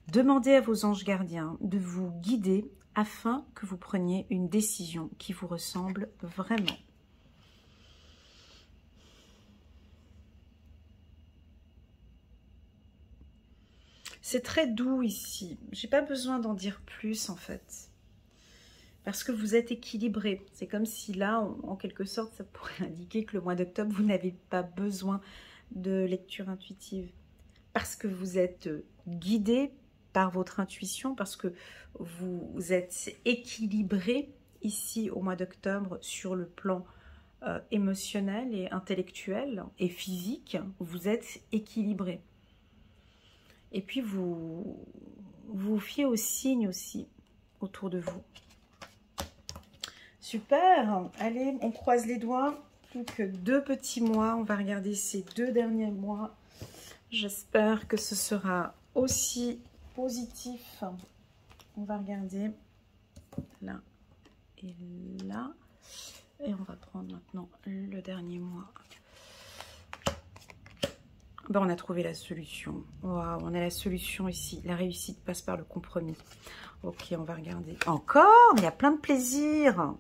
Demandez à vos anges gardiens de vous guider afin que vous preniez une décision qui vous ressemble vraiment. C'est très doux ici. J'ai pas besoin d'en dire plus en fait. Parce que vous êtes équilibré. C'est comme si là, en quelque sorte, ça pourrait indiquer que le mois d'octobre, vous n'avez pas besoin de lecture intuitive. Parce que vous êtes guidé par votre intuition, parce que vous êtes équilibré ici au mois d'octobre sur le plan émotionnel et intellectuel et physique. Vous êtes équilibré. Et puis, vous vous fiez aux signes aussi autour de vous. Super. Allez, on croise les doigts. Plus que 2 petits mois. On va regarder ces 2 derniers mois. J'espère que ce sera aussi positif. On va regarder là et là. Et on va prendre maintenant le dernier mois. Ben, on a trouvé la solution. Waouh, on a la solution ici. La réussite passe par le compromis. Ok, on va regarder. Encore, il y a plein de plaisir.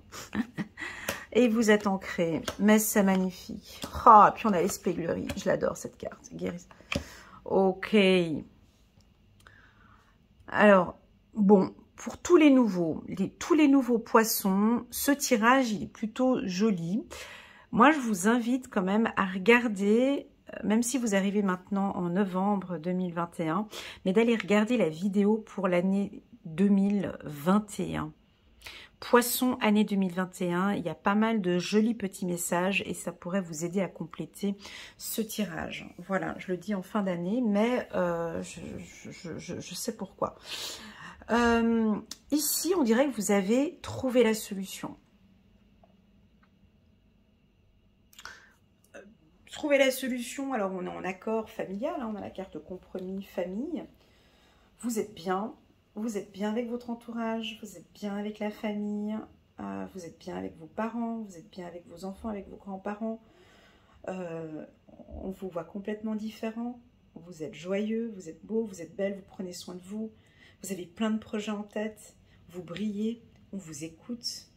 Et vous êtes ancré. Mais c'est magnifique. Oh, et puis on a l'espièglerie. Je l'adore cette carte. Guérison. Ok. Alors, bon, pour tous les nouveaux poissons, ce tirage, il est plutôt joli. Moi, je vous invite quand même à regarder, même si vous arrivez maintenant en novembre 2021, mais d'aller regarder la vidéo pour l'année 2021. Poisson, année 2021, il y a pas mal de jolis petits messages et ça pourrait vous aider à compléter ce tirage. Voilà, je le dis en fin d'année, mais je sais pourquoi. Ici, on dirait que vous avez trouvé la solution. Trouver la solution, alors on est en accord familial, hein, on a la carte compromis famille. Vous êtes bien avec votre entourage, vous êtes bien avec la famille, vous êtes bien avec vos parents, vous êtes bien avec vos enfants, avec vos grands-parents. On vous voit complètement différent, vous êtes joyeux, vous êtes beau, vous êtes belle, vous prenez soin de vous, vous avez plein de projets en tête, vous brillez, on vous écoute,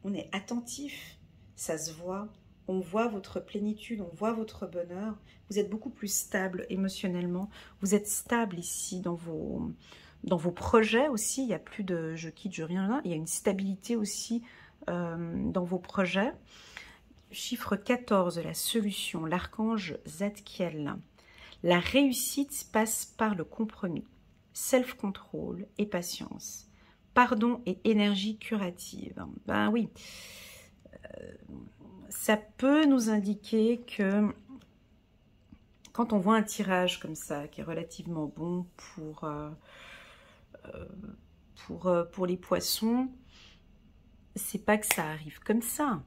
on est attentif, ça se voit. On voit votre plénitude, on voit votre bonheur. Vous êtes beaucoup plus stable émotionnellement. Vous êtes stable ici dans vos projets aussi. Il n'y a plus de je quitte, je reviens. Il y a une stabilité aussi dans vos projets. Chiffre 14, la solution, l'archange Zadkiel. La réussite passe par le compromis, self-control et patience. Pardon et énergie curative. Ben oui. Ça peut nous indiquer que quand on voit un tirage comme ça, qui est relativement bon pour les poissons, c'est pas que ça arrive comme ça.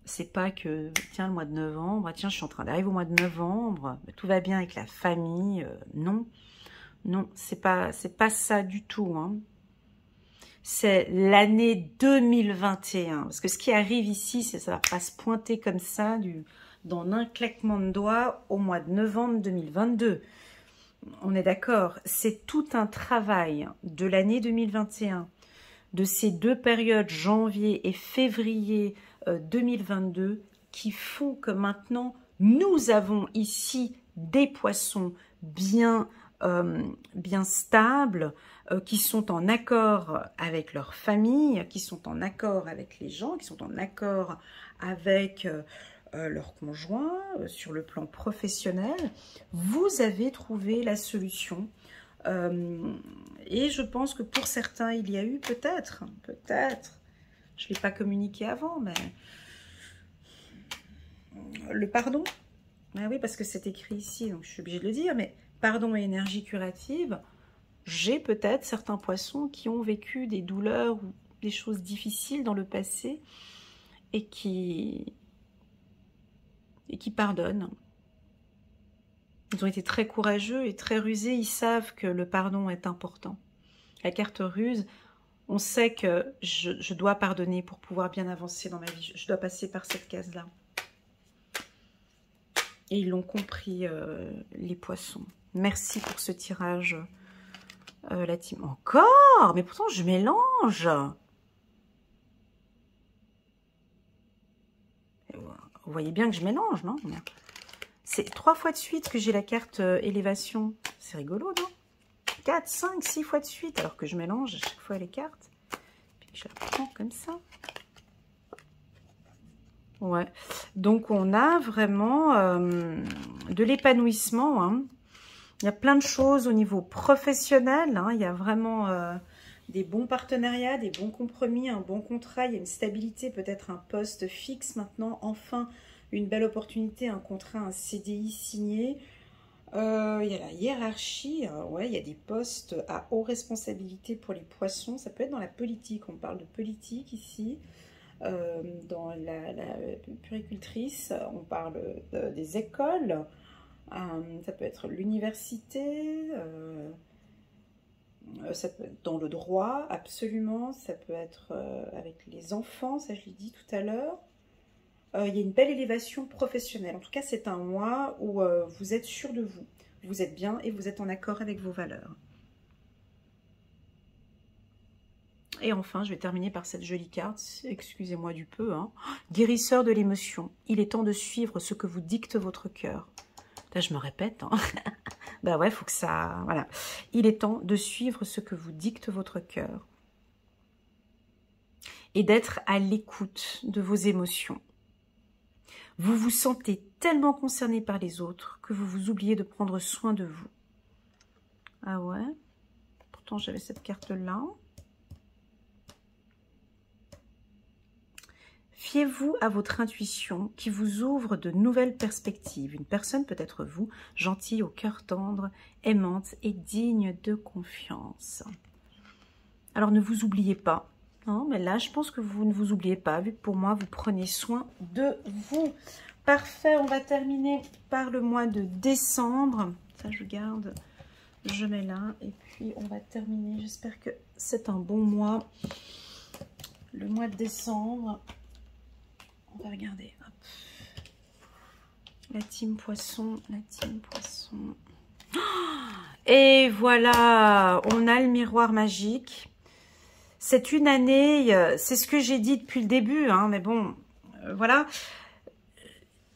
C'est pas que, tiens, le mois de novembre, tiens, je suis en train d'arriver au mois de novembre, tout va bien avec la famille. Non, non, c'est pas ça du tout, hein. C'est l'année 2021. Parce que ce qui arrive ici, ça ne va pas se pointer comme ça, dans un claquement de doigts au mois de novembre 2022. On est d'accord, c'est tout un travail de l'année 2021, de ces 2 périodes, janvier et février 2022, qui font que maintenant, nous avons ici des poissons bien stables, qui sont en accord avec leur famille, qui sont en accord avec les gens, qui sont en accord avec leur conjoint sur le plan professionnel. Vous avez trouvé la solution. Et je pense que pour certains, il y a eu peut-être Je ne l'ai pas communiqué avant, mais... Le pardon. Ah oui, parce que c'est écrit ici, donc je suis obligée de le dire, mais pardon et énergie curative, j'ai peut-être certains poissons qui ont vécu des douleurs ou des choses difficiles dans le passé et qui pardonnent. Ils ont été très courageux et très rusés, ils savent que le pardon est important. La carte ruse, on sait que je dois pardonner pour pouvoir bien avancer dans ma vie, je dois passer par cette case-là. Et ils l'ont compris, les poissons. Merci pour ce tirage, la team. Encore? Mais pourtant, je mélange. Vous voyez bien que je mélange, non? C'est 3 fois de suite que j'ai la carte élévation. C'est rigolo, non? 4, 5, 6 fois de suite, alors que je mélange à chaque fois les cartes. Puis je la prends comme ça. Ouais, donc on a vraiment de l'épanouissement. Hein. Il y a plein de choses au niveau professionnel. Hein. Il y a vraiment des bons partenariats, des bons compromis, un bon contrat. Il y a une stabilité, peut-être un poste fixe maintenant. Enfin, une belle opportunité, un contrat, un CDI signé. Il y a la hiérarchie. Ouais, il y a des postes à haute responsabilité pour les poissons. Ça peut être dans la politique. On parle de politique ici. Dans la puéricultrice, on parle des écoles, ça peut être l'université, ça peut être dans le droit, absolument, ça peut être avec les enfants, ça je l'ai dit tout à l'heure. Il y a une belle élévation professionnelle, en tout cas c'est un mois où vous êtes sûr de vous, vous êtes bien et vous êtes en accord avec vos valeurs. Et enfin, je vais terminer par cette jolie carte, excusez-moi du peu, hein. Guérisseur de l'émotion, il est temps de suivre ce que vous dicte votre cœur. Là, je me répète, hein. Ben ouais, faut que ça... Voilà. Il est temps de suivre ce que vous dicte votre cœur. Et d'être à l'écoute de vos émotions. Vous vous sentez tellement concerné par les autres que vous vous oubliez de prendre soin de vous. Ah ouais? Pourtant, j'avais cette carte-là. Fiez-vous à votre intuition qui vous ouvre de nouvelles perspectives. Une personne peut être vous, gentille, au cœur tendre, aimante et digne de confiance. Alors ne vous oubliez pas. Non, mais là, je pense que vous ne vous oubliez pas, vu que pour moi, vous prenez soin de vous. Parfait, on va terminer par le mois de décembre. Ça, je garde, je mets là. Et puis, on va terminer. J'espère que c'est un bon mois. Le mois de décembre. On va regarder. Hop. La team poisson, la team poisson. Et voilà, on a le miroir magique. C'est une année, c'est ce que j'ai dit depuis le début, hein, mais bon, voilà.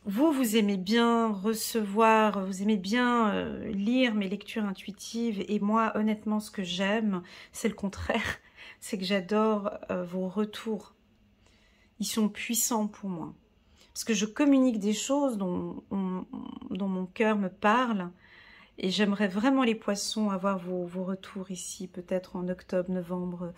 Vous aimez bien recevoir, vous aimez bien lire mes lectures intuitives. Et moi, honnêtement, ce que j'aime, c'est le contraire. C'est que j'adore vos retours. Ils sont puissants pour moi. Parce que je communique des choses dont mon cœur me parle. Et j'aimerais vraiment, les poissons, avoir vos retours ici, peut-être en octobre, novembre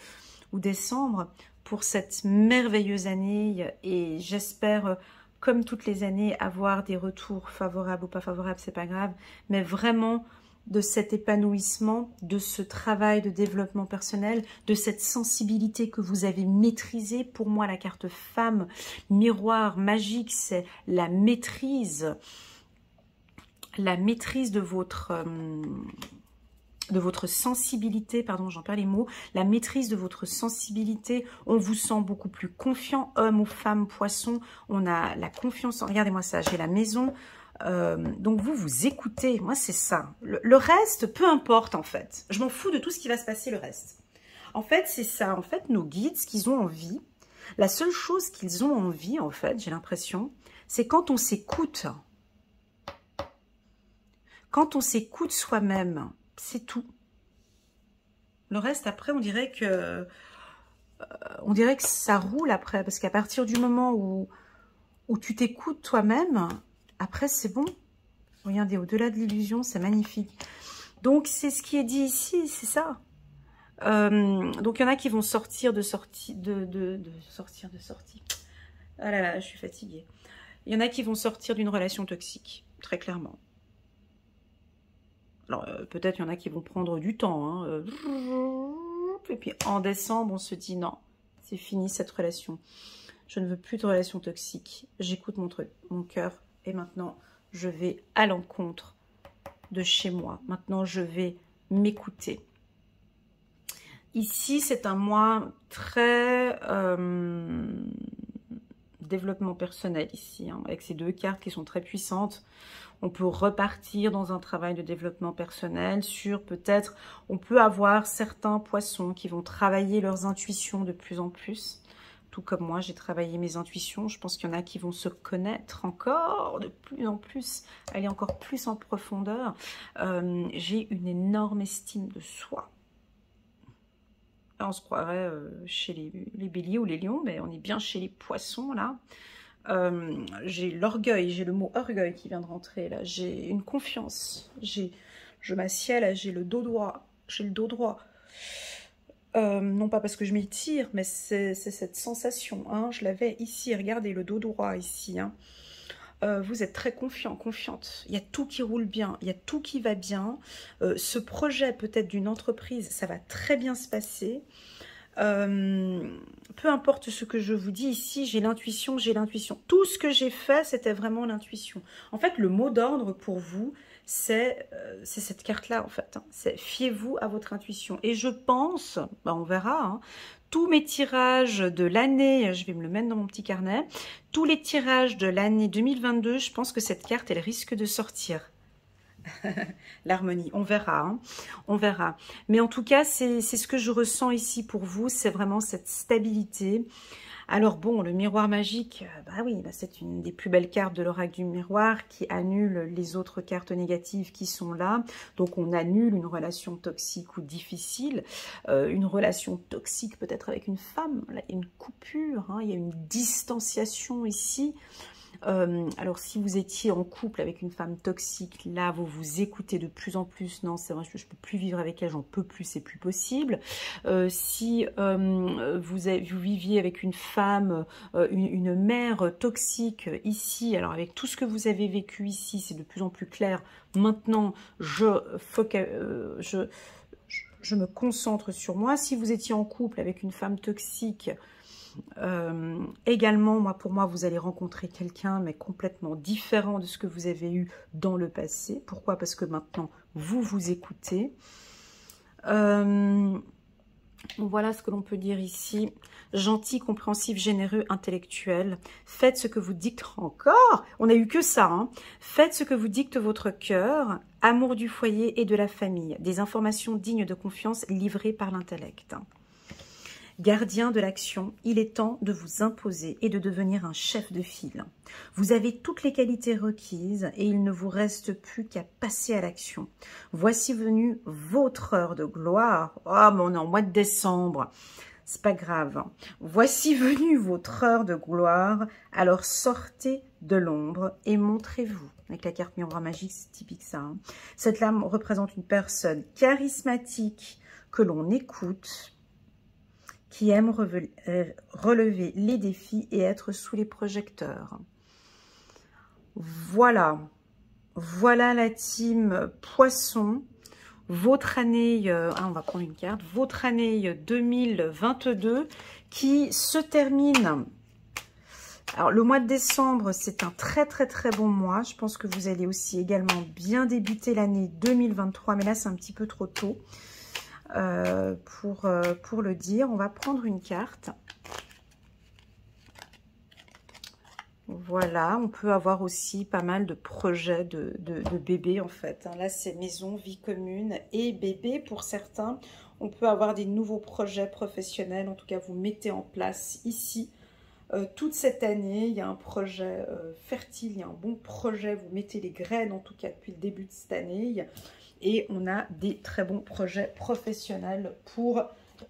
ou décembre, pour cette merveilleuse année. Et j'espère, comme toutes les années, avoir des retours favorables ou pas favorables, c'est pas grave. Mais vraiment, de cet épanouissement, de ce travail de développement personnel, de cette sensibilité que vous avez maîtrisée. Pour moi, la carte femme, miroir magique, c'est la maîtrise de votre sensibilité, pardon, j'en perds les mots, la maîtrise de votre sensibilité. On vous sent beaucoup plus confiant, homme ou femme, poisson. On a la confiance en... Regardez-moi ça, j'ai la maison... donc vous écoutez, moi c'est ça. Le reste, peu importe en fait. Je m'en fous de tout ce qui va se passer le reste. En fait, c'est ça. En fait, nos guides, ce qu'ils ont envie, la seule chose qu'ils ont envie, en fait, j'ai l'impression, c'est quand on s'écoute. Quand on s'écoute soi-même, c'est tout. Le reste, après, on dirait que ça roule après. Parce qu'à partir du moment où tu t'écoutes toi-même... Après, c'est bon. Regardez, au-delà de l'illusion, c'est magnifique. Donc, c'est ce qui est dit ici, c'est ça. Donc, il y en a qui vont sortir de sortie. Ah là là, je suis fatiguée. Il y en a qui vont sortir d'une relation toxique, très clairement. Alors, peut-être il y en a qui vont prendre du temps. Hein, et puis, en décembre, on se dit non, c'est fini cette relation. Je ne veux plus de relation toxique. J'écoute mon cœur. Et maintenant, je vais à l'encontre de chez moi. Maintenant, je vais m'écouter. Ici, c'est un mois très développement personnel ici, hein, avec ces deux cartes qui sont très puissantes. On peut repartir dans un travail de développement personnel sur peut-être, on peut avoir certains poissons qui vont travailler leurs intuitions de plus en plus. Tout comme moi, j'ai travaillé mes intuitions. Je pense qu'il y en a qui vont se connaître encore de plus en plus, aller encore plus en profondeur. J'ai une énorme estime de soi. Là, on se croirait chez les béliers ou les lions, mais on est bien chez les poissons, là. J'ai l'orgueil, j'ai le mot orgueil qui vient de rentrer, là. J'ai une confiance. Je m'assieds, là, j'ai le dos droit. J'ai le dos droit. Non pas parce que je m'étire, mais c'est cette sensation. Hein. Je l'avais ici, regardez le dos droit ici. Hein. Vous êtes très confiant, confiante. Il y a tout qui roule bien, il y a tout qui va bien. Ce projet peut-être d'une entreprise, ça va très bien se passer. Peu importe ce que je vous dis ici, j'ai l'intuition, j'ai l'intuition. Tout ce que j'ai fait, c'était vraiment l'intuition. En fait, le mot d'ordre pour vous, c'est cette carte-là, en fait. Hein. C'est fiez-vous à votre intuition. Et je pense, bah on verra, hein, tous mes tirages de l'année, je vais me le mettre dans mon petit carnet, tous les tirages de l'année 2022, je pense que cette carte, elle risque de sortir. L'harmonie, on verra, hein, on verra. Mais en tout cas, c'est ce que je ressens ici pour vous, c'est vraiment cette stabilité. Alors bon, le miroir magique, bah oui, bah c'est une des plus belles cartes de l'oracle du miroir qui annule les autres cartes négatives qui sont là. Donc on annule une relation toxique ou difficile, une relation toxique peut-être avec une femme, là, il y a une coupure, hein, il y a une distanciation ici. Alors si vous étiez en couple avec une femme toxique, là vous vous écoutez de plus en plus, non c'est vrai, je ne peux plus vivre avec elle, j'en peux plus, c'est plus possible. Si vous viviez avec une femme, une mère toxique ici, alors avec tout ce que vous avez vécu ici, c'est de plus en plus clair. Maintenant, je me concentre sur moi. Si vous étiez en couple avec une femme toxique, également, pour moi, vous allez rencontrer quelqu'un, mais complètement différent de ce que vous avez eu dans le passé. Pourquoi? Parce que maintenant, vous vous écoutez. Voilà ce que l'on peut dire ici. Gentil, compréhensif, généreux, intellectuel. Faites ce que vous dicte encore. On n'a eu que ça. Hein. Faites ce que vous dicte votre cœur. Amour du foyer et de la famille. Des informations dignes de confiance livrées par l'intellect. Gardien de l'action, il est temps de vous imposer et de devenir un chef de file. Vous avez toutes les qualités requises et il ne vous reste plus qu'à passer à l'action. Voici venue votre heure de gloire. Oh, mais on est en mois de décembre. C'est pas grave. Voici venue votre heure de gloire. Alors sortez de l'ombre et montrez-vous. Avec la carte miroir magique, c'est typique ça. Hein. Cette lame représente une personne charismatique que l'on écoute, qui aime relever les défis et être sous les projecteurs. Voilà. Voilà la team Poisson. Votre année, on va prendre une carte, votre année 2022 qui se termine. Alors, le mois de décembre, c'est un très bon mois. Je pense que vous allez aussi également bien débuter l'année 2023, mais là, c'est un petit peu trop tôt. Pour le dire, on va prendre une carte. Voilà, on peut avoir aussi pas mal de projets de bébés en fait. Là, c'est maison, vie commune et bébé pour certains. On peut avoir des nouveaux projets professionnels. En tout cas, vous mettez en place ici. Toute cette année, il y a un projet fertile, il y a un bon projet. Vous mettez les graines en tout cas depuis le début de cette année. Et on a des très bons projets professionnels pour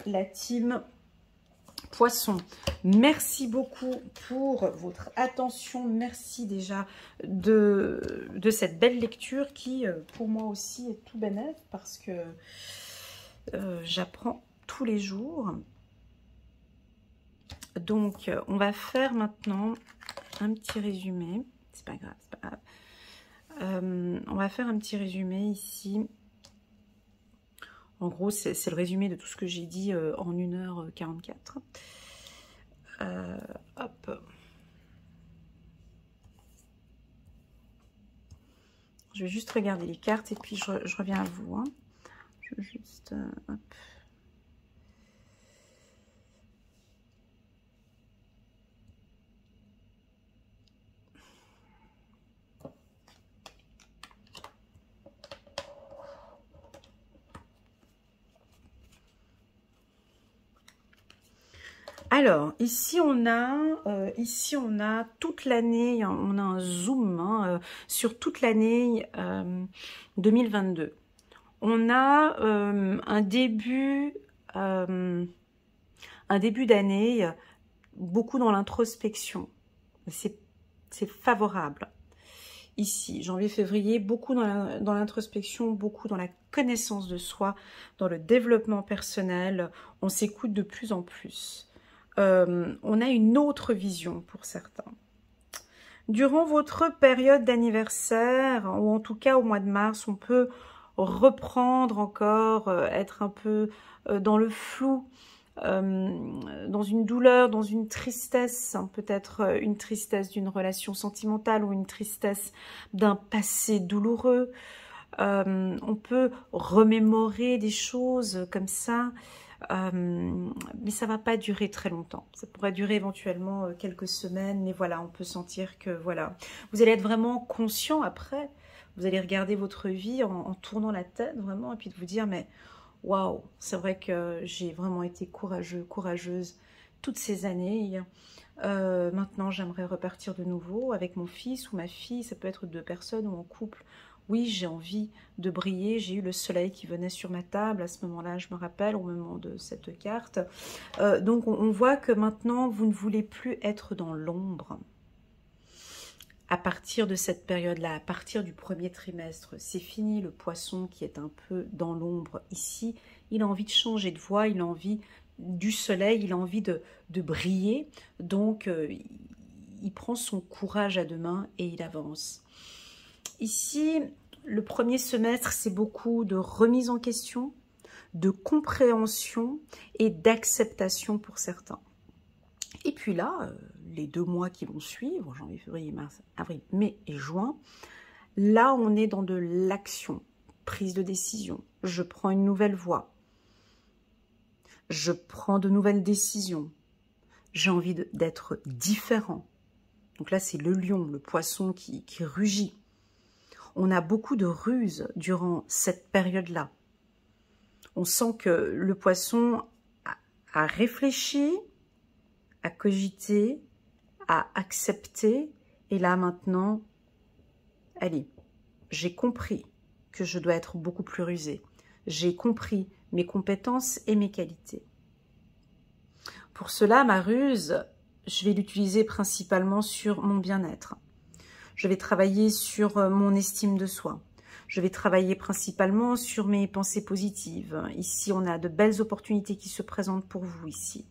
la team Poisson. Merci beaucoup pour votre attention. Merci déjà de cette belle lecture qui, pour moi aussi, est tout bénef parce que j'apprends tous les jours. Donc, on va faire maintenant un petit résumé. C'est pas grave, c'est pas grave. On va faire un petit résumé ici. En gros, c'est le résumé de tout ce que j'ai dit en 1h44. Hop. Je vais juste regarder les cartes et puis je reviens à vous. Hein. Je vais juste... hop. Alors, ici on a toute l'année, on a un zoom hein, sur toute l'année 2022. On a un début d'année, beaucoup dans l'introspection. C'est favorable. Ici, janvier-février, beaucoup dans l'introspection, beaucoup dans la connaissance de soi, dans le développement personnel. On s'écoute de plus en plus. On a une autre vision pour certains. Durant votre période d'anniversaire, ou en tout cas au mois de mars, on peut reprendre encore, être un peu dans le flou, dans une douleur, dans une tristesse, hein, peut-être une tristesse d'une relation sentimentale ou une tristesse d'un passé douloureux. On peut remémorer des choses comme ça. Mais ça va pas durer très longtemps. Ça pourrait durer éventuellement quelques semaines, mais voilà, on peut sentir que voilà, vous allez être vraiment conscient après. Vous allez regarder votre vie en tournant la tête vraiment, et puis de vous dire mais waouh, c'est vrai que j'ai vraiment été courageuse toutes ces années. Maintenant, j'aimerais repartir de nouveau avec mon fils ou ma fille. Ça peut être 2 personnes ou en couple. Oui, j'ai envie de briller. J'ai eu le soleil qui venait sur ma table. À ce moment-là, je me rappelle, au moment de cette carte. Donc, on voit que maintenant, vous ne voulez plus être dans l'ombre. À partir de cette période-là, à partir du premier trimestre, c'est fini le poisson qui est un peu dans l'ombre ici. Il a envie de changer de voie, il a envie du soleil, il a envie de briller. Donc, il prend son courage à 2 mains et il avance. Ici, le premier semestre, c'est beaucoup de remise en question, de compréhension et d'acceptation pour certains. Et puis là, les 2 mois qui vont suivre, janvier, février, mars, avril, mai et juin, là, on est dans de l'action, prise de décision. Je prends une nouvelle voie. Je prends de nouvelles décisions. J'ai envie d'être différent. Donc là, c'est le lion, le poisson qui rugit. On a beaucoup de ruses durant cette période-là. On sent que le poisson a réfléchi, a cogité, a accepté. Et là, maintenant, allez, j'ai compris que je dois être beaucoup plus rusée. J'ai compris mes compétences et mes qualités. Pour cela, ma ruse, je vais l'utiliser principalement sur mon bien-être. Je vais travailler sur mon estime de soi. Je vais travailler principalement sur mes pensées positives. Ici, on a de belles opportunités qui se présentent pour vous ici.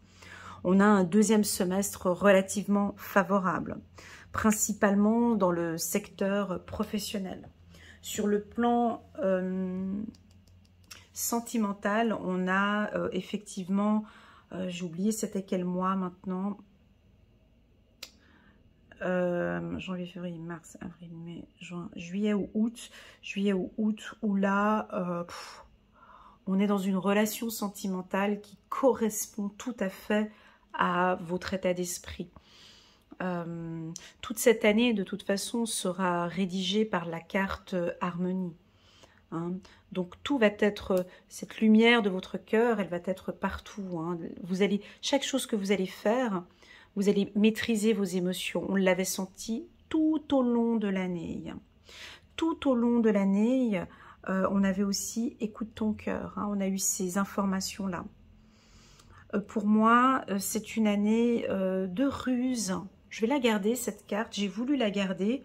On a un 2e semestre relativement favorable, principalement dans le secteur professionnel. Sur le plan sentimental, on a effectivement, j'ai oublié c'était quel mois maintenant, janvier, février, mars, avril, mai, juin, juillet ou août, où là, on est dans une relation sentimentale qui correspond tout à fait à votre état d'esprit. Toute cette année, de toute façon, sera rédigée par la carte harmonie. Hein. Donc tout va être, cette lumière de votre cœur, elle va être partout. Hein. Vous allez, chaque chose que vous allez faire, vous allez maîtriser vos émotions. On l'avait senti tout au long de l'année. Tout au long de l'année, on avait aussi écoute ton cœur. Hein. On a eu ces informations-là. Pour moi, c'est une année de ruse. Je vais la garder, cette carte. J'ai voulu la garder.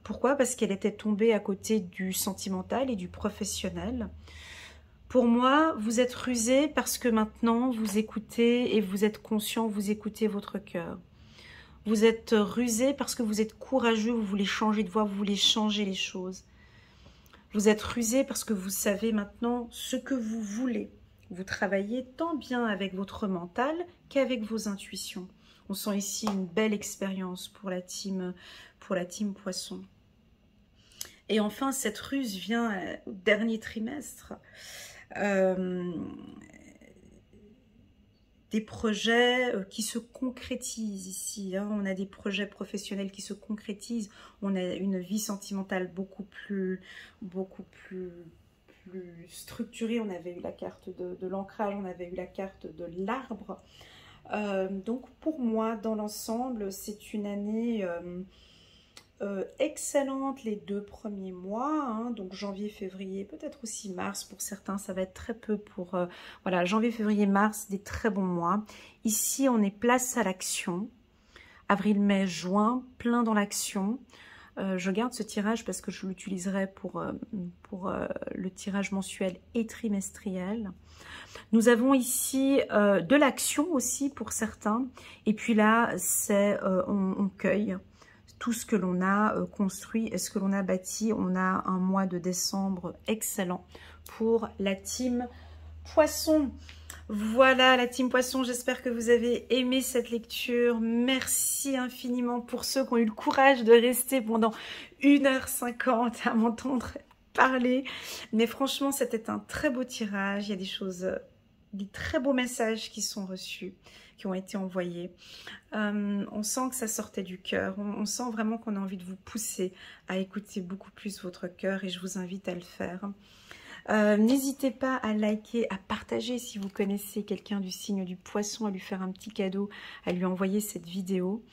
Pourquoi? Parce qu'elle était tombée à côté du sentimental et du professionnel. Pour moi, vous êtes rusé parce que maintenant, vous écoutez et vous êtes conscient, vous écoutez votre cœur. Vous êtes rusé parce que vous êtes courageux, vous voulez changer de voie, vous voulez changer les choses. Vous êtes rusé parce que vous savez maintenant ce que vous voulez. Vous travaillez tant bien avec votre mental qu'avec vos intuitions. On sent ici une belle expérience pour la team Poisson. Et enfin, cette ruse vient au dernier trimestre. Des projets qui se concrétisent ici. Hein. On a des projets professionnels qui se concrétisent. On a une vie sentimentale beaucoup plus structurée. On avait eu la carte de l'ancrage, on avait eu la carte de l'arbre. Donc pour moi, dans l'ensemble, c'est une année excellente les 2 premiers mois, hein, donc janvier, février, peut-être aussi mars pour certains, ça va être très peu pour... voilà, janvier, février, mars, des très bons mois. Ici, on est place à l'action. Avril, mai, juin, plein dans l'action. Je garde ce tirage parce que je l'utiliserai pour le tirage mensuel et trimestriel. Nous avons ici de l'action aussi pour certains. Et puis là, c'est on cueille tout ce que l'on a construit et ce que l'on a bâti. On a un mois de décembre excellent pour la team Poisson. Voilà la team Poisson, j'espère que vous avez aimé cette lecture. Merci infiniment pour ceux qui ont eu le courage de rester pendant 1h50 à m'entendre parler. Mais franchement, c'était un très beau tirage. Il y a des choses, des très beaux messages qui sont reçus, qui ont été envoyés. On sent que ça sortait du cœur. On sent vraiment qu'on a envie de vous pousser à écouter beaucoup plus votre cœur et je vous invite à le faire. N'hésitez pas à liker, à partager si vous connaissez quelqu'un du signe du Poisson, à lui faire un petit cadeau, à lui envoyer cette vidéo.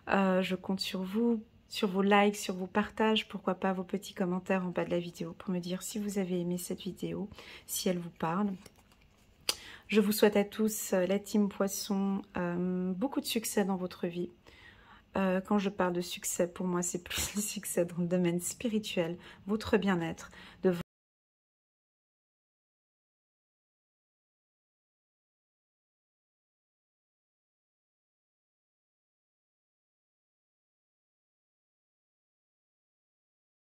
Je compte sur vous, sur vos likes, sur vos partages, pourquoi pas vos petits commentaires en bas de la vidéo pour me dire si vous avez aimé cette vidéo, si elle vous parle. Je vous souhaite à tous, la team Poisson, beaucoup de succès dans votre vie. Quand je parle de succès, pour moi, c'est plus le succès dans le domaine spirituel, votre bien-être, de